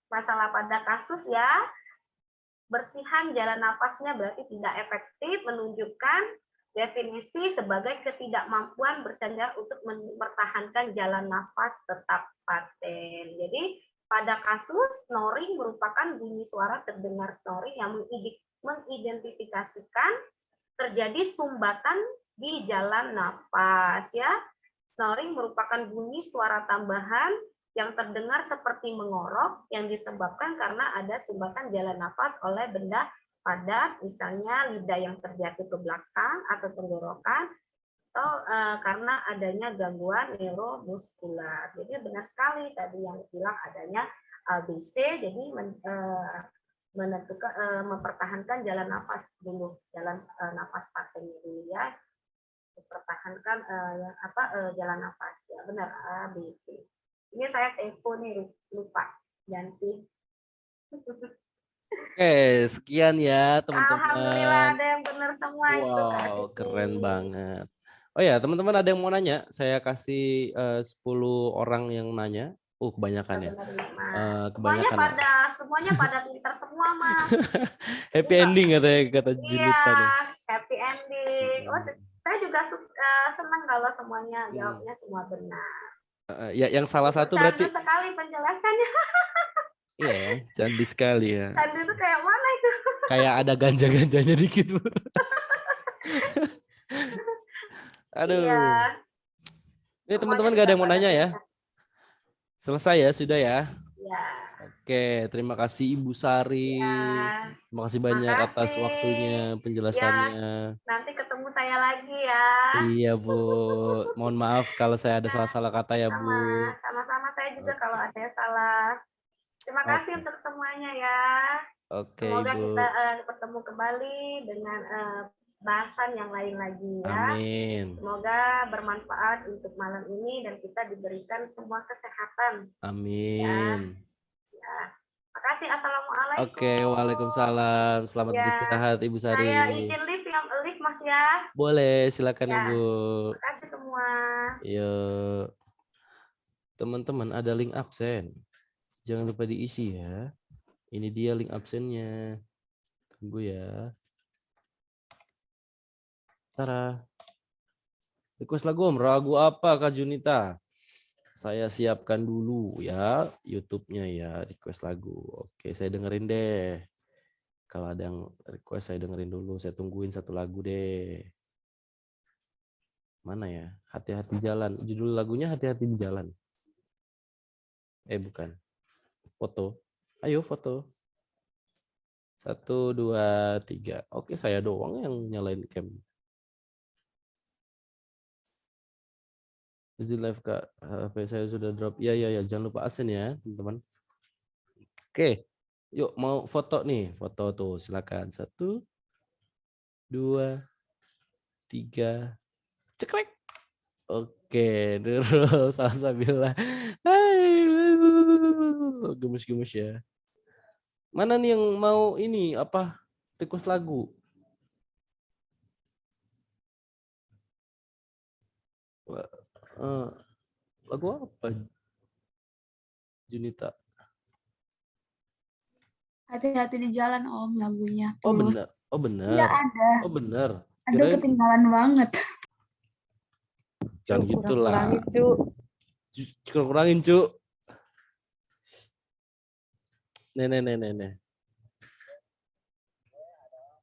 masalah pada kasus ya, bersihan jalan nafasnya berarti tidak efektif, menunjukkan definisi sebagai ketidakmampuan bersandar untuk mempertahankan jalan nafas tetap paten. Jadi pada kasus snoring merupakan bunyi suara terdengar snoring yang mengidentifikasikan terjadi sumbatan di jalan nafas ya. Snoring merupakan bunyi suara tambahan yang terdengar seperti mengorok yang disebabkan karena ada sumbatan jalan nafas oleh benda padat, misalnya lidah yang terjatuh ke belakang atau tenggorokan, atau karena adanya gangguan neuromuskular. Jadi benar sekali tadi yang bilang adanya ABC, jadi menentukan mempertahankan jalan nafas dulu, jalan nafas pakainya dulu ya, mempertahankan jalan nafas ya, benar ABC. Ini saya tempo nih, lupa ganti. Oke, sekian ya Alhamdulillah teman-teman. ada yang benar semua itu Kak Wow, Siti. keren banget. Oh ya, teman-teman ada yang mau nanya? Saya kasih 10 orang yang nanya. Kebanyakan ya. Benar, Mas. Kebanyakan ya. Semuanya pada pintar semua, Mas. Happy ending kata Iya, Junita nih. happy ending. Oh, saya juga senang kalau semuanya jawabnya semua benar. Ya, yang salah Itu satu candu berarti sekali penjelasannya. iya ya, candu sekali ya. Candu itu kayak mana itu? Kayak ada ganja-ganjanya dikit, Bu. Aduh. Iya. Ini Semuanya teman-teman gak juga ada yang mau pada nanya ya? pintar. Selesai ya, sudah ya. Iya. Oke, terima kasih Ibu Sari. Ya. Terima kasih banyak atas Makasih. waktunya, penjelasannya. Nanti ketemu saya lagi ya. Iya, Bu. Mohon maaf kalau saya ada salah-salah kata ya, Bu. Sama-sama saya juga Oke. kalau ada yang salah. Terima kasih Oke. untuk semuanya ya. Oke, Semoga Ibu. kita bertemu kembali dengan bahasan yang lain lagi ya. Amin. Semoga bermanfaat untuk malam ini dan kita diberikan semua kesehatan. Amin. Ya. Makasih. Assalamualaikum. Oke, waalaikumsalam. Selamat Ya. beristirahat, Ibu Sari. Saya izin live Mas ya. Boleh, silakan Ya. Ibu. Terima kasih semua. Yuk. Teman-teman, ada link absen. Jangan lupa diisi ya. Ini dia link absennya. Tunggu ya. Tara. Request lagu Om. Lagu apa Kak Junita? Saya siapkan dulu ya YouTube-nya ya. Request lagu. Oke, saya dengerin deh. Kalau ada yang request saya dengerin dulu. Saya tungguin satu lagu deh. Mana ya? Hati-hati jalan. Judul lagunya Hati-hati di jalan. Bukan. Foto. Ayo foto. 1, 2, 3. Oke, saya doang yang nyalain cam. Izin live Kak. HP saya sudah drop. Ya. Jangan lupa absen ya, teman-teman. Oke. Yuk, mau foto nih. Foto tuh, silakan. 1, 2, 3. Cekrek. Oke, Nurul Salsabila. Hai. Gemes-gemes ya. Mana nih yang mau ini apa? Request lagu. Lagu apa? Junita. Hati-hati di jalan Om lagunya. Oh Tulus. benar. Oh benar. Iya ada. Oh benar. Aduh ketinggalan banget. Jangan gitulah. Kurangin, Cu. Kurangin, Cu. Nih.